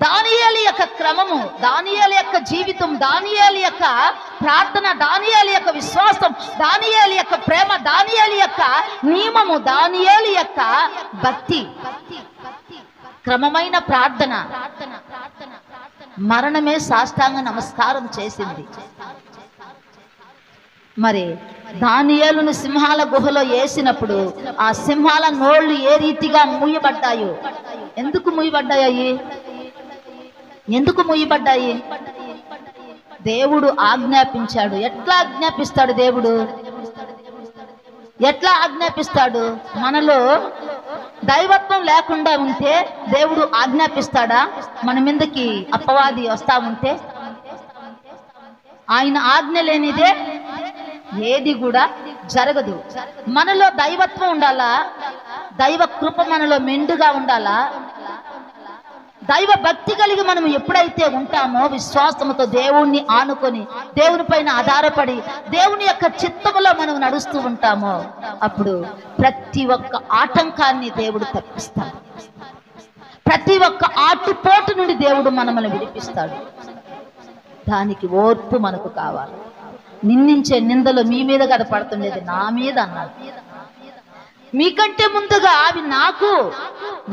[SPEAKER 1] దానియేలు యొక్క క్రమము, దానియేలు యొక్క జీవితం, దానియేలు యొక్క ప్రార్థన, దానియేలు యొక్క విశ్వాసం, దానియేలు యొక్క ప్రేమ, దానియేలు యొక్క నియమము, దానియేలు యొక్క భక్తి, క్రమమైన ప్రార్థన మరణమే సాష్టాంగ నమస్కారం చేసింది. మరి దానియేలును సింహాల గుహలో వేసినప్పుడు ఆ సింహాల నోళ్లు ఏ రీతిగా మూయబడ్డాయో, ఎందుకు మూయబడ్డాయి? ఎందుకు మూయబడ్డాయి? దేవుడు ఆజ్ఞాపించాడు. ఎట్లా ఆజ్ఞాపిస్తాడు దేవుడు? ఎట్లా ఆజ్ఞాపిస్తాడు? మనలో దైవత్వం లేకుండా ఉంటే దేవుడు ఆజ్ఞాపిస్తాడా? మన మీదకి అపవాది వస్తా ఉంటే ఆయన ఆజ్ఞ లేనిదే ఏది కూడా జరగదు. మనలో దైవత్వం ఉండాలా, దైవ కృప మనలో మెండుగా ఉండాలా, దైవ భక్తి కలిగి మనం ఎప్పుడైతే ఉంటామో, విశ్వాసముతో దేవుణ్ణి ఆనుకొని దేవుని పైన ఆధారపడి దేవుని యొక్క చిత్తములో మనం నడుస్తూ ఉంటామో, అప్పుడు ప్రతి ఒక్క ఆటంకాన్ని దేవుడు తప్పిస్తాడు. ప్రతి ఒక్క ఆటుపోటు నుండి దేవుడు మనల్ని విడిపిస్తాడు. దానికి ఓర్పు మనకు కావాలి. నిందించే నిందలు మీ మీద కదా పడుతుండేది, నా మీద అన్నాడు. మీకంటే ముందుగా అవి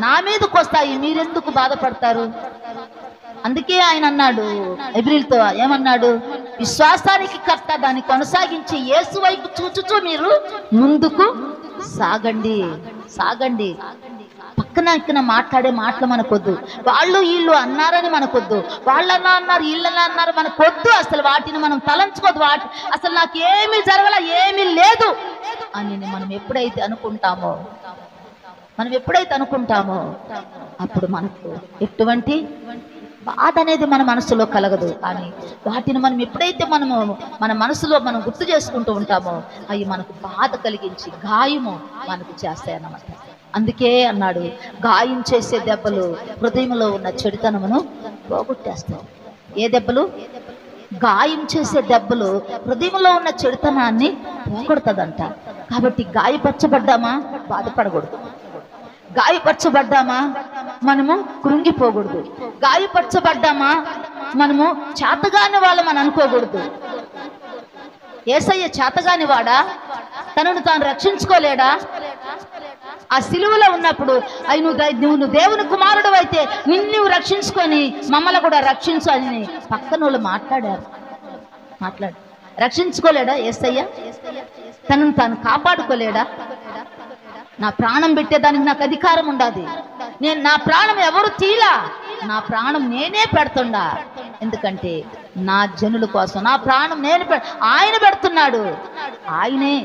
[SPEAKER 1] నా మీదకి వస్తాయి, మీరెందుకు బాధపడతారు? అందుకే ఆయన అన్నాడు ఎబ్రిల్తో, ఏమన్నాడు? విశ్వాసానికి కర్త, దాన్ని కొనసాగించి యేసు వైపు చూచుచూ మీరు ముందుకు సాగండి. పక్కన మాట్లాడే మాటలు మనకొద్దు. వాళ్ళు వీళ్ళు అన్నారని మనకొద్దు, వాళ్ళన్నా అన్నారు వీళ్ళన్నా అన్నారు మనకొద్దు. అసలు వాటిని మనం తలంచుకోద్దు. అసలు నాకు ఏమీ జరగల, ఏమీ లేదు అని మనం ఎప్పుడైతే అనుకుంటామో అప్పుడు మనకు ఎటువంటి బాధ అనేది మన మనసులో కలగదు. కానీ వాటిని మనం ఎప్పుడైతే మన మనసులో మనం గుర్తు చేసుకుంటూ ఉంటామో అవి మనకు బాధ కలిగించి గాయము మనకు చేస్తాయన్నమాట. అందుకే అన్నాడు, గాయం చేసే దెబ్బలు హృదయంలో ఉన్న చెడుతనమును పోగొట్టేస్తాయి. ఏ దెబ్బలు? గాయం చేసే దెబ్బలు హృదయంలో ఉన్న చెడుతనాన్ని పోగొడుతుందంట. కాబట్టి గాయపరచబడ్డామా బాధపడకూడదు, గాయపరచబడ్డామా మనము కృంగిపోకూడదు, గాయపరచబడ్డామా మనము చేతగాని వాళ్ళమని అనుకోకూడదు. యేసయ్య చేతగాని వాడా? తనను తాను రక్షించుకోలేడా? ఆ సిలువలో ఉన్నప్పుడు నువ్వు దేవుని కుమారుడు అయితే నిన్ను రక్షించుకొని మమ్మల్ని కూడా రక్షించు అని పక్కన వాళ్ళు మాట్లాడారు. రక్షించుకోలేడా యేసయ్య? తనను తాను కాపాడుకోలేడా? నా ప్రాణం పెట్టేదానికి నాకు అధికారం ఉండాది. నా ప్రాణం ఎవరు తీలా, నా ప్రాణం నేనే పెడుతుండా. ఎందుకంటే నా జనుల కోసం నా ప్రాణం ఆయన పెడుతున్నాడు. ఆయనే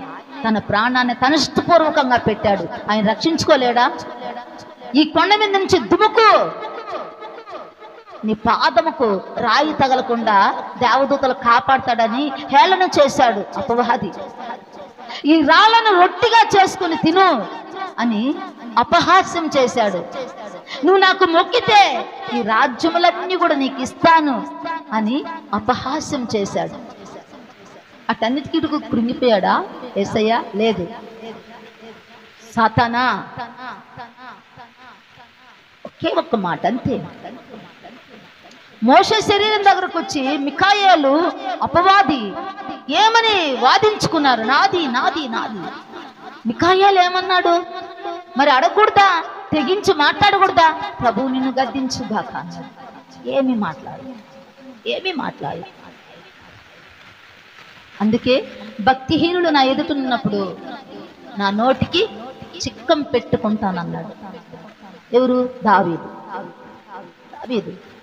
[SPEAKER 1] తన ప్రాణాన్ని తన ఇష్టపూర్వకంగా పెట్టాడు. ఆయన రక్షించుకోలేడా? ఈ కొండ మీద నుంచి దుముకు, నీ పాదముకు రాయి తగలకుండా దేవదూతలు కాపాడతాడని హేళన చేశాడు అపవాది. ఈ రాళ్లను రొట్టిగా చేసుకుని తిను అని అపహాస్యం చేశాడు. నువ్వు నాకు మొక్కితే ఈ రాజ్యములన్నీ కూడా నీకు ఇస్తాను అని అపహాస్యం చేశాడు. అటన్నిటికీ కృంగిపోయాడా యేసయ్య? లేదు. సాతానా ఒకే ఒక్క మాట అంతే. మోషే శరీరం దగ్గరకు వచ్చి మిఖాయేలు అపవాది ఏమని వాదించుకున్నారు, నాది నాది నాది. మిఖాయేలు ఏమన్నాడు? మరి అడగకూడదా? తెగించి మాట్లాడకూడదా? ప్రభు నిన్ను గద్దించుగాక అన్నాడు. ఏమీ మాట్లాడు. అందుకే భక్తిహీనులు నా ఎదుటున్నప్పుడు నా నోటికి చిక్కం పెట్టుకుంటానన్నాడు. ఎవరు? దావీదు.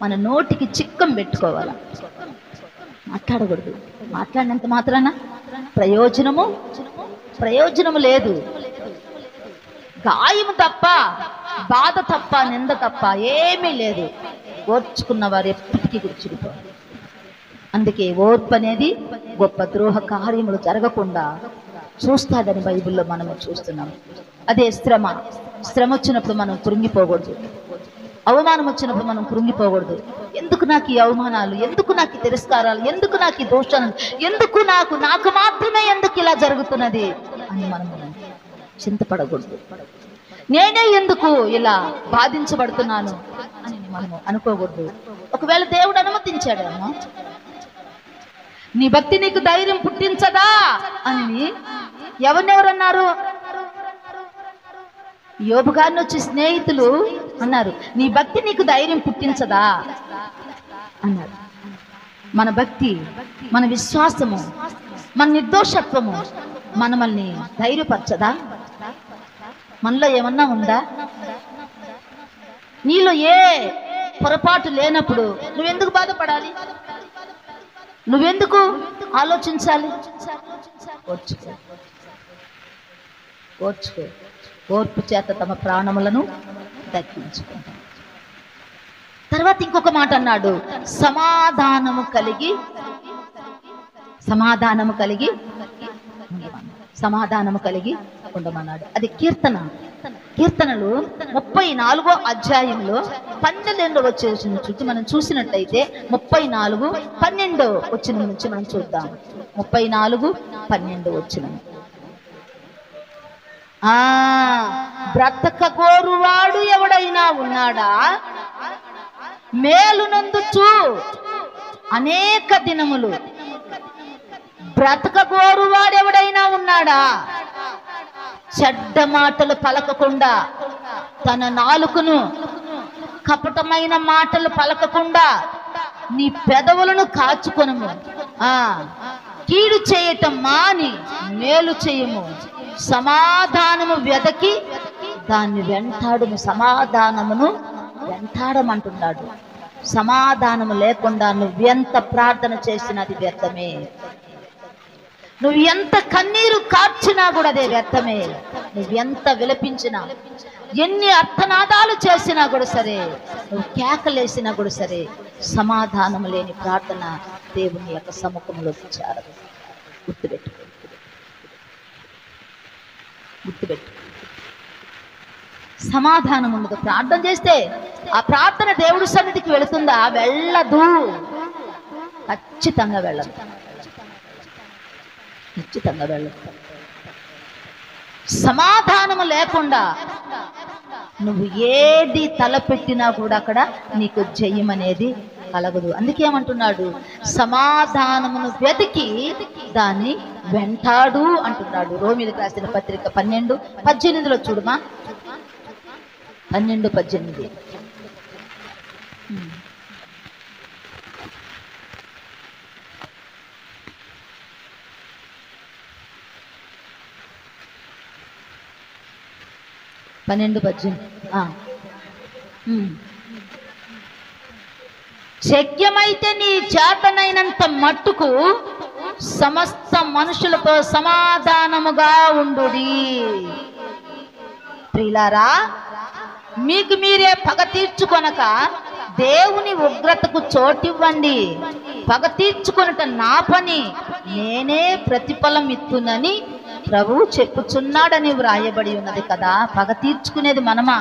[SPEAKER 1] మన నోటికి చిక్కం పెట్టుకోవాలా, మాట్లాడకూడదు. మాట్లాడినంత మాత్రాన ప్రయోజనము లేదు. గాయము తప్ప, బాధ తప్ప, నింద తప్ప ఏమీ లేదు. ఓర్చుకున్న వారు ఎప్పటికీ గుర్చిపోతారు. అందుకే ఓర్పు అనేది గొప్ప ద్రోహ కార్యములు జరగకుండా చూస్తాదని బైబిల్లో మనము చూస్తున్నాం. అదే శ్రమ వచ్చినప్పుడు మనం కృంగిపోకూడదు, అవమానం వచ్చినప్పుడు మనం కృంగిపోకూడదు. ఎందుకు నాకు ఈ అవమానాలు, ఎందుకు నాకు ఈ తిరస్కారాలు, ఎందుకు నాకు ఈ దోషాలు, ఎందుకు నాకు మాత్రమే ఎందుకు ఇలా జరుగుతున్నది అని మనము చింతపడకూడదు. నేనే ఎందుకు ఇలా బాధించబడుతున్నాను అని మనము అనుకోకూడదు. ఒకవేళ దేవుడు అనుమతించాడేమో, నీ భక్తి నీకు ధైర్యం పుట్టించదా అని ఎవరెవరన్నారు? యోబు గారిని వచ్చి స్నేహితులు అన్నారు, నీ భక్తి నీకు ధైర్యం పుట్టించదా అన్నారు. మన భక్తి, మన విశ్వాసము, మన నిర్దోషత్వము మనల్ని ధైర్యపరచదా? మనలో ఏమన్నా ఉందా? నీలో ఏ పొరపాటు లేనప్పుడు నువ్వెందుకు బాధపడాలి? నువ్వెందుకు ఆలోచించాలి? ఓర్చుకో, ఓర్చుకో. ఓర్పు చేత తమ ప్రాణములను దక్కించుకుంటాం. తర్వాత ఇంకొక మాట అన్నాడు, సమాధానము కలిగి ఉండమన్నాడు. అది కీర్తనలు 34వ అధ్యాయంలో 12వ వచనం నుంచి మనం చూసినట్లయితే 34:12 వచనం నుంచి మనం చూద్దాం. 34:12 వచనం. బ్రతక కోరువాడు ఎవడైనా ఉన్నాడా? మేలునందుచు అనేక దినములు బ్రతక కోరువాడు ఎవడైనా ఉన్నాడా? చెడ్డ మాటలు పలకకుండా, తన నాలుకను కపటమైన మాటలు పలకకుండా నీ పెదవులను కాచుకొనుము. కీడు చేయటం మాని మేలు చేయము. సమాధానము వెదకి దాన్ని వెంటాడుము. సమాధానమును వెంటాడమంటున్నాడు. సమాధానము లేకుండా నువ్వెంత ప్రార్థన చేసినా అది వ్యర్థమే. నువ్వు ఎంత కన్నీరు కార్చినా కూడా అదే వ్యర్థమే. నువ్వెంత విలపించినా, ఎన్ని అర్థనాదాలు చేసినా కూడా సరే, నువ్వు కేకలేసినా కూడా సరే, సమాధానం లేని ప్రార్థన దేవుని యొక్క సముఖంలోకి చేరదు. గుర్తుపెట్టు. సమాధానం ఉండదు. ప్రార్థన చేస్తే ఆ ప్రార్థన దేవుడి సన్నిధికి వెళుతుందా? వెళ్ళదు. ఖచ్చితంగా వెళ్ళదు. సమాధానము లేకుండా నువ్వు ఏది తలపెట్టినా కూడా అక్కడ నీకు జయం అనేది కలగదు. అందుకేమంటున్నాడు, సమాధానమును వెతికి దాన్ని వెంటాడు అంటున్నాడు. రోమీయులకు రాసిన పత్రిక 12:18 చూడమా. 12:18. శక్యమైతే నీ చేతనైనంత మట్టుకు సమస్త మనుషులతో సమాధానముగా ఉండుడి. ప్రియులారా, మీకు మీరే పగ తీర్చుకొనక దేవుని ఉగ్రతకు చోటివ్వండి. పగ తీర్చుకొనట నా పని, నేనే ప్రతిఫలం ఇత్తునని ప్రభువు చెప్పుచున్నాడని వ్రాయబడి ఉన్నది కదా. పగ తీర్చుకునేది మనమా?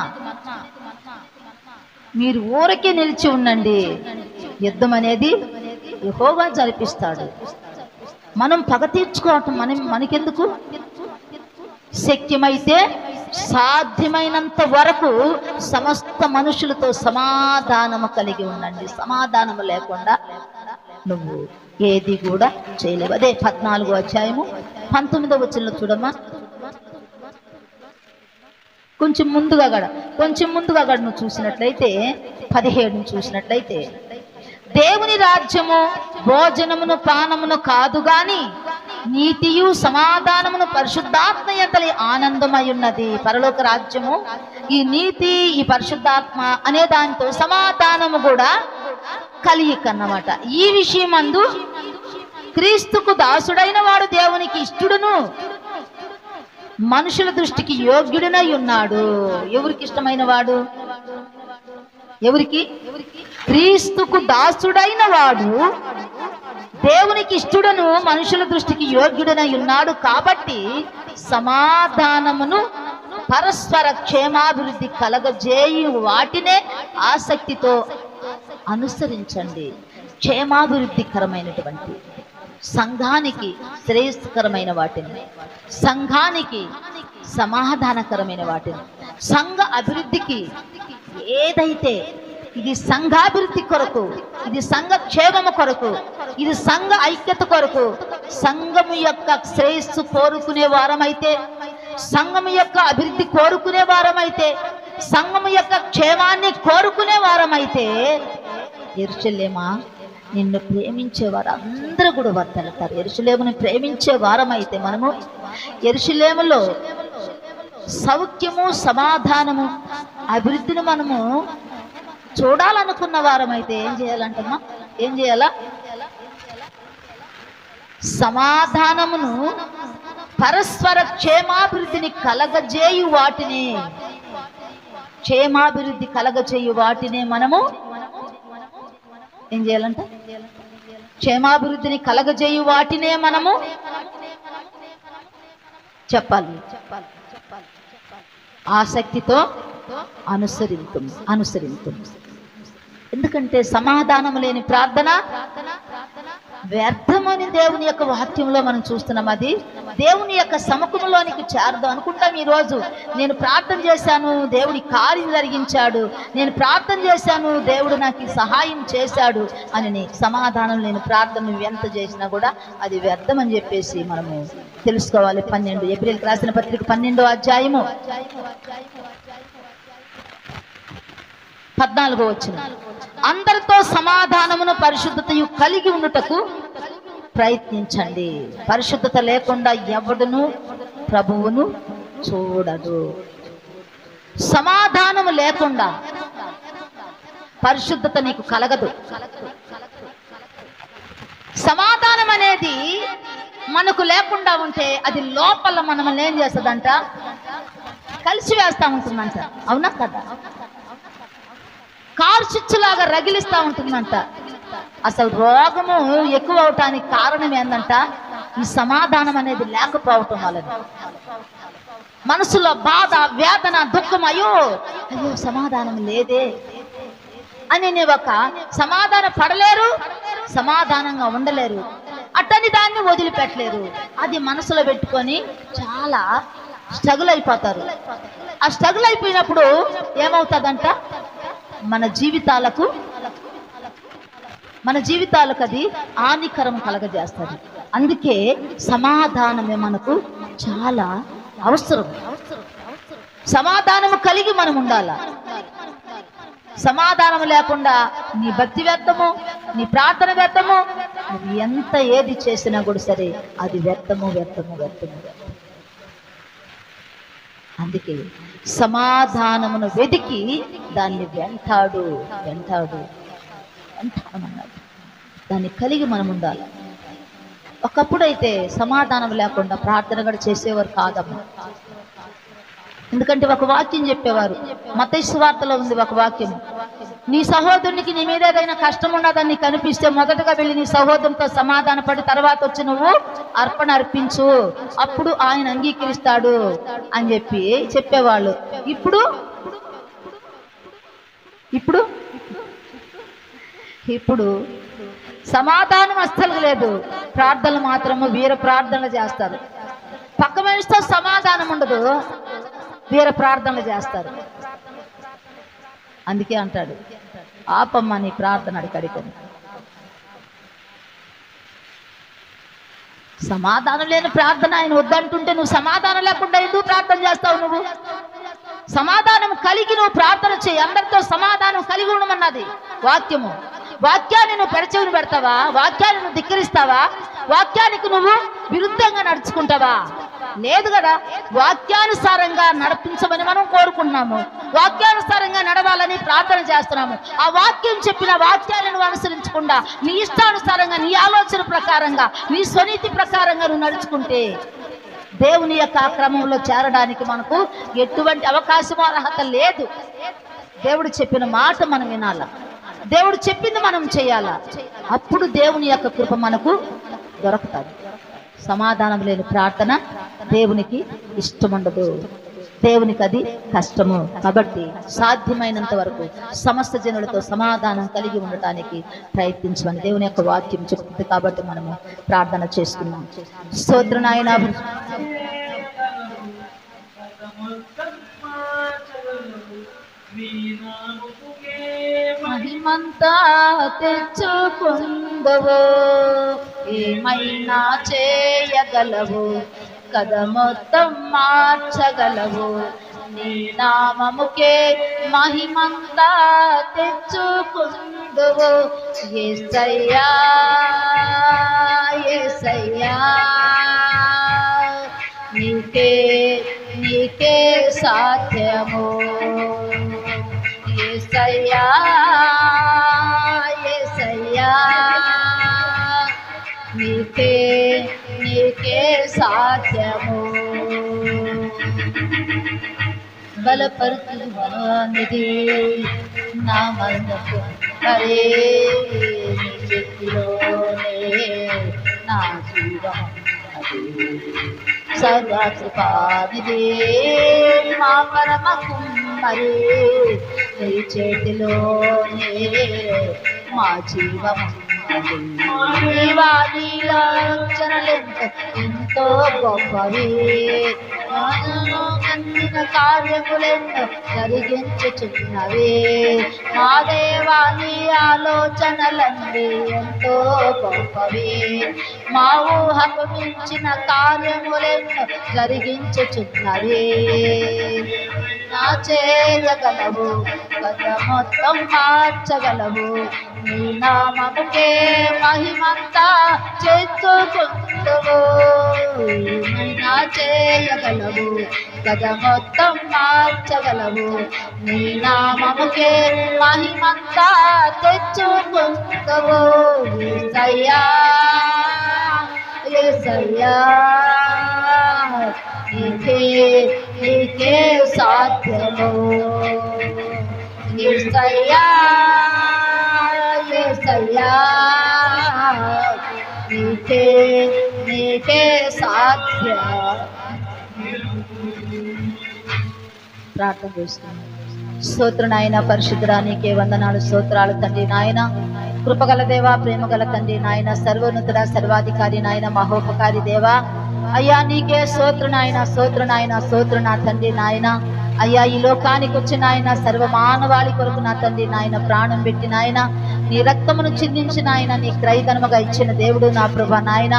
[SPEAKER 1] మీరు ఊరికే నిలిచి ఉండండి. యుద్ధం అనేది యెహోవా జరిపిస్తాడు. మనం పగ తీర్చుకోవటం మనకెందుకు? శక్యమైతే సాధ్యమైనంత వరకు సమస్త మనుషులతో సమాధానము కలిగి ఉండండి. సమాధానము లేకుండా నువ్వు ఏది కూడా చేయలేవు. అదే 14వ అధ్యాయము 19వ వచనంలో చూడమ్మా. కొంచెం ముందుగా నువ్వు చూసినట్లయితే 17 చూసినట్లయితే, దేవుని రాజ్యము భోజనమును పానమును కాదు గాని నీతియు సమాధానమును పరిశుద్ధాత్మ యందలి ఆనందమై ఉన్నది. పరలోక రాజ్యము ఈ నీతి, ఈ పరిశుద్ధాత్మ అనే దానితో సమాధానము కూడా కలియకన్నమాట. ఈ విషయమందు క్రీస్తుకు దాసుడైన వాడు దేవునికి ఇష్టడును, మనుషుల దృష్టికి యోగ్యుడనై ఉన్నాడు. ఎవరికి ఇష్టమైన వాడు? ఎవరికి? క్రీస్తుకు దాసుడైన వాడు దేవునికి ఇష్టడును, మనుషుల దృష్టికి యోగ్యుడనై ఉన్నాడు. కాబట్టి సమాధానమును పరస్పర క్షేమాభివృద్ధి కలగజేయు వాటినే ఆసక్తితో అనుసరించండి. క్షేమాభివృద్ధికరమైనటువంటి, సంఘానికి శ్రేయస్కరమైన వాటిని, సంఘానికి సమాధానకరమైన వాటిని, సంఘ అభివృద్ధికి ఏదైతే ఇది సంఘాభివృద్ధి కొరకు, ఇది సంఘ క్షేమము కొరకు, ఇది సంఘ ఐక్యత కొరకు, సంఘము యొక్క శ్రేయస్సు కోరుకునే వారమైతే, సంఘము యొక్క అభివృద్ధి కోరుకునే వారమైతే, సంఘము యొక్క క్షేమాన్ని కోరుకునే వారమైతే, యెరూషలేమా నిన్ను ప్రేమించే వారు అందరూ కూడా వర్ధలుతారు. యెరూషలేముని ప్రేమించే వారమైతే మనము యెరూషలేములో సౌఖ్యము, సమాధానము, అభివృద్ధిని మనము చూడాలనుకున్న వారమైతే ఏం చేయాలంటమ్మా? ఏం చేయాలా? సమాధానమును, పరస్పర క్షేమాభివృద్ధిని కలగజేయు వాటిని, క్షేమాభివృద్ధి కలగజేయు వాటినే మనము ఏం చేయాలంట? క్షేమాభివృద్ధిని కలగజేయు వాటినే మనము చెప్పాలి. ఆసక్తితో అనుసరించు. ఎందుకంటే సమాధానం లేని ప్రార్థన వ్యర్థమని దేవుని యొక్క వాక్యంలో మనం చూస్తున్నాం. అది దేవుని యొక్క సముఖంలోనికి చేరదు అనుకుంటాం. ఈరోజు నేను ప్రార్థన చేశాను, దేవుడి కార్యం జరిగించాడు, నేను ప్రార్థన చేశాను, దేవుడు నాకు సహాయం చేశాడు అని సమాధానం లేని ప్రార్థన నువ్వు ఎంత చేసినా కూడా అది వ్యర్థం అని చెప్పేసి మనము తెలుసుకోవాలి. 12 ఏప్రిల్కి రాసిన పత్రిక 12వ అధ్యాయము 14వ వచనం, అందరితో సమాధానమును పరిశుద్ధతయు కలిగి ఉండుటకు ప్రయత్నించండి. పరిశుద్ధత లేకుండా ఎవడును ప్రభువును చూడడు. సమాధానము లేకుండా పరిశుద్ధత నీకు కలగదు. సమాధానం అనేది మనకు లేకుండా ఉంటే అది లోపల మనల్ని ఏం చేస్తుందంట? కలిసి వేస్తా ఉంటుందంట. అవునా కదా? కార్చిచ్చులాగా రగిలిస్తూ ఉంటుందంట. అసలు రోగము ఎక్కువ అవటానికి కారణం ఏందంట? ఈ సమాధానం అనేది లేకపోవటం వలన. మనసులో బాధ, వేదన, దుఃఖం, అయ్యో సమాధానం లేదే అని ఒక సమాధాన పడలేరు, సమాధానంగా ఉండలేరు, అట్టని దాన్ని వదిలిపెట్టలేరు. అది మనసులో పెట్టుకొని చాలా స్ట్రగుల్ అయిపోతారు. ఆ స్ట్రగుల్ అయిపోయినప్పుడు ఏమవుతుందంట? మన జీవితాలకు అది హానికరం కలగజేస్తుంది. అందుకే సమాధానమే మనకు చాలా అవసరం. సమాధానము కలిగి మనం ఉండాలా. సమాధానం లేకుండా నీ భక్తి వ్యర్థము, నీ ప్రార్థన వ్యర్థము, నువ్వు ఎంత ఏది చేసినా కూడా సరే అది వ్యర్థము. అందుకే సమాధానమును వెతికి దాన్ని వెంటాడు అన్నాడు. దాన్ని కలిగి మనం ఉండాలి. ఒకప్పుడైతే సమాధానం లేకుండా ప్రార్థన కూడా చేసేవారు కాదమ్మా. ఎందుకంటే ఒక వాక్యం చెప్పేవారు, మత్తయి సువార్తలో ఉంది ఒక వాక్యం, నీ సహోదరునికి నీ మీద ఏదైనా కష్టం ఉన్నదని నీకు అనిపిస్తే మొదటగా వెళ్ళి నీ సహోదరునితో సమాధాన పడి తర్వాత వచ్చి నువ్వు అర్పణ అర్పించు, అప్పుడు ఆయన అంగీకరిస్తాడు అని చెప్పేవాళ్ళు. ఇప్పుడు ఇప్పుడు సమాధానం అస్సలు లేదు. ప్రార్థనలు మాత్రము వీర ప్రార్థనలు చేస్తారు. పక్క మనిషితో సమాధానం ఉండదు, వీర ప్రార్థనలు చేస్తారు. అందుకే అంటాడు, ఆపమ్మ నీ ప్రార్థన అడికడికని. సమాధానం లేని ప్రార్థన ఆయన వద్దంటుంటే నువ్వు సమాధానం లేకుండా ఎందుకు ప్రార్థన చేస్తావు? నువ్వు సమాధానం కలిగి నువ్వు ప్రార్థన చేయి. అందరితో సమాధానం కలిగి ఉండమన్నది వాక్యము. వాక్యాన్ని నువ్వు పెడచెవిని పెడతావా? వాక్యాన్ని నువ్వు ధిక్కరిస్తావా? వాక్యానికి నువ్వు విరుద్ధంగా నడుచుకుంటావా? లేదు కదా. వాక్యానుసారంగా నడిపించమని మనం కోరుకుంటున్నాము, వాక్యానుసారంగా నడవాలని ప్రార్థన చేస్తున్నాము. ఆ వాక్యం చెప్పిన వాక్యాన్ని నువ్వు అనుసరించకుండా నీ ఇష్టానుసారంగా, నీ ఆలోచన ప్రకారంగా, నీ స్వనీతి ప్రకారంగా నువ్వు నడుచుకుంటే దేవుని యొక్క క్రమంలో చేరడానికి మనకు ఎటువంటి అవకాశమో అర్హత లేదు. దేవుడు చెప్పిన మాట మనం వినాలా, దేవుడు చెప్పింది మనం చేయాలా. అప్పుడు దేవుని యొక్క కృప మనకు దొరుకుతుంది. సమాధానం లేని ప్రార్థన దేవునికి ఇష్టముండదు, దేవునికి అది కష్టము. కాబట్టి సాధ్యమైనంత వరకు సమస్త జనులతో సమాధానం కలిగి ఉండటానికి ప్రయత్నించమని దేవుని యొక్క వాక్యం చెప్తుంది. కాబట్టి మనము ప్రార్థన చేసుకున్నాం. స్తోత్రం నాయనా. మహిమంతా తెచ్చుకుందువు, ఏమైనా చేయగలవు, కథ మొత్తం మార్చగలవు. నీ నామముకే మహిమంతా తెచ్చుకుందువు. యేసయ్యా యేసయ్యా, నీకే నీకే సాధ్యము. యేసయ్యా యేసయ్యా, నీకే నీకే సాధ్యము. బలపరుచువానిది నా మనసు, హరే నీ చేతిలోనే నా జీవం. సదా కృపానిది మా పరమ కుమ్మరి, నీ చేతిలోనే మా జీవం. ఎంతో గొప్పవి, అందిన కార్యములెన్నో జరిగించుచున్నవి. మా దేవాని ఆలోచనలన్నీ ఎంతో గొప్పవి, మా ఊహకు మించిన కార్యములెన్నో జరిగించుచున్నవి. నా చేయగలవు, కథ మొత్తం మార్చగలవు. నీ నామముకే మహిమంతా తెచ్చుకుందువు. నా చేయగలవు, కథ మొత్తం మార్చగలవు. నీ నామముకే మహిమంతా తెచ్చుకుందువు. యేసయ్యా యేసయ్యా, నీకే నీకే సాధ్యము. యేసయ్యా యేసయ్యా, నీకే నీకే సాధ్య. ప్రార్థన చేస్తున్నాను. స్తోత్ర నాయన, పరిశుద్ధుడా నీకే వందనాలు, స్తోత్రాలు తండ్రి నాయన. కృపగల దేవా, ప్రేమగల తండ్రి నాయన, సర్వోన్నతుడ, సర్వాధికారి నాయన, మహోపకారి దేవా, అయ్యా నీకే స్తోత్ర నాయన, స్తోత్ర నాయన, స్తోత్ర నా తండ్రి నాయన. అయ్యా ఈ లోకానికి వచ్చిన ఆయన సర్వ మానవాళి కొరకు నా తండ్రి నాయన ప్రాణం పెట్టి నాయన, నీ రక్తమును చిందించిన ఆయన, నీ క్రయధనముగా ఇచ్చిన దేవుడు నా ప్రభ నాయన.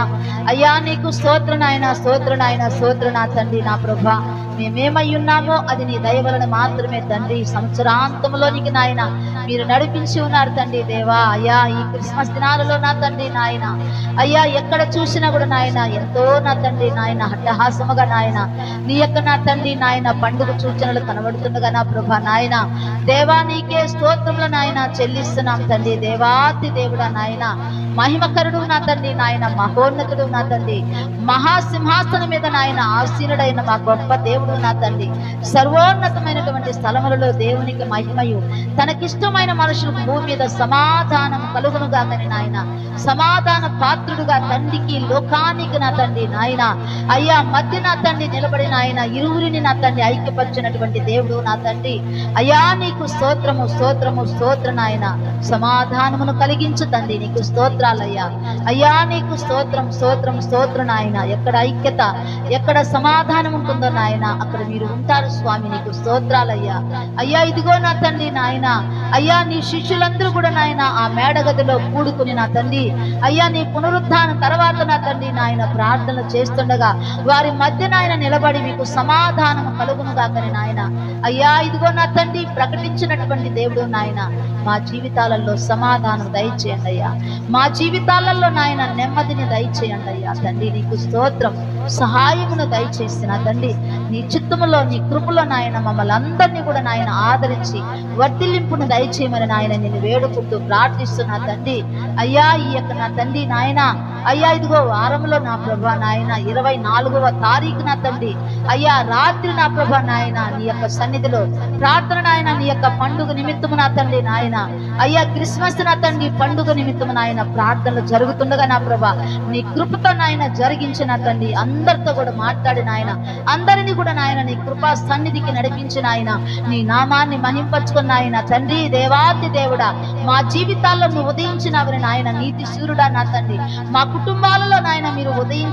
[SPEAKER 1] అయ్యా నీకు స్తోత్ర నాయన, స్తోత్ర నాయన, స్తోత్ర నా తండ్రి నా ప్రభ. మేమేమై ఉన్నామో అది నీ దయ వలన మాత్రమే తండ్రి. సంవత్సరాంతంలోనికి నాయన మీరు నడిపించి ఉన్నారు తండ్రి దేవా. అయ్యా ఈ క్రిస్మస్ దినాలలో నా తండ్రి నాయన, అయ్యా ఎక్కడ చూసినా కూడా నాయన ఎంతో నా తండ్రి నాయన హట్టహాసముగా నాయన నీ యొక్క నా తండ్రి నాయన పండుగ సూచనలు కనబడుతుండగా నా ప్రభా నాయన దేవా నీకే స్తోత్రములు నాయన చెల్లిస్తున్నాం తండ్రి. దేవాతి దేవుడా నాయన, మహిమకరుడు నా తండ్రి నాయన, మహోన్నతుడు నా తండ్రి, మహాసింహాసనం మీద నాయన ఆసీనుడైన మా గొప్ప దేవుడు నా తండ్రి. సర్వోన్నతమైనటువంటి స్థలములలో దేవునికి మహిమయు, తనకిష్టమైన మనుషులకు భూమి మీద సమాధానం కలుగునుగా కానీ నాయన, సమాధాన పాత్రుడుగా తండ్రికి లోకానికి నా తండ్రి నాయన అయ్యా మధ్య నా తండ్రి నిలబడిన ఆయన ఇరువురిని నా తండ్రి ఐక్యపరిచినటువంటి దేవుడు నా తండ్రి. అయ్యా నీకు స్తోత్రము స్తోత్రము స్తోత్ర నాయన, సమాధానమును కలిగించు తండ్రి, నీకు స్తోత్రాలయ్యా. అయ్యా నీకు స్తోత్రం స్తోత్రం స్తోత్ర నాయన. ఎక్కడ ఐక్యత, ఎక్కడ సమాధానం ఉంటుందో నాయన అక్కడ మీరు ఉంటారు స్వామి, నీకు స్తోత్రాలయ్యా. అయ్యా ఇదిగో నా తండ్రి నాయన, అయ్యా నీ శిష్యులందరూ కూడా నాయన ఆ మేడగదిలో కూడుకుని నా తండ్రి అయ్యా నీ పునరుద్ధానం తర్వాత నా తండ్రి నాయన ప్రార్థనలు చేస్తుండగా వారి మధ్య నాయన నిలబడి మీకు సమాధానం కలుగును గాకని నాయన. అయ్యా ఇదిగో నా తండ్రి ప్రకటించినటువంటి దేవుడు నాయన, మా జీవితాలలో సమాధానం దయచేయండి అయ్యా, మా జీవితాలలో నాయన నెమ్మదిని దయచేయండి అయ్యా తండ్రి. నీకు స్తోత్రం, సహాయమును దయచేసిన తండ్రి నీ చిత్తములో నీ కృపలో నాయన మమ్మల్ని అందరినీ కూడా నాయన ఆదరించి వర్తిల్లింపును దయచేయమని నాయన నేను వేడుకుంటూ ప్రార్థిస్తున్నా తండ్రి. అయ్యా ఈ యొక్క నా తండ్రి నాయన అయ్యా ఇదిగో వారంలో నా ప్రభా నాయన 24వ తారీఖు నా తండ్రి అయ్యా రాత్రి నా ప్రభా నాయన నీ యొక్క సన్నిధిలో ప్రార్థన నాయన, నీ యొక్క పండుగ నిమిత్తము నా తండ్రి నాయన అయ్యా క్రిస్మస్ నా తండ్రి పండుగ నిమిత్తము నాయన ప్రార్థనలు జరుగుతుండగా నా ప్రభా నీ కృపతో నాయన జరిగించిన తండ్రి, అందరితో కూడా మాట్లాడిన ఆయన, అందరినీ కూడా నాయన నీ కృపా సన్నిధికి నడిపించిన ఆయన, నీ నామాన్ని మహింపరుచుకున్న ఆయన తండ్రి. దేవాతి దేవుడా మా జీవితాల్లో నువ్వు ఉదయించినవని నాయన, నీతి సూర్యుడా నా తండ్రి మా కుటుంబాలలో నాయన మీరు ఉదయించి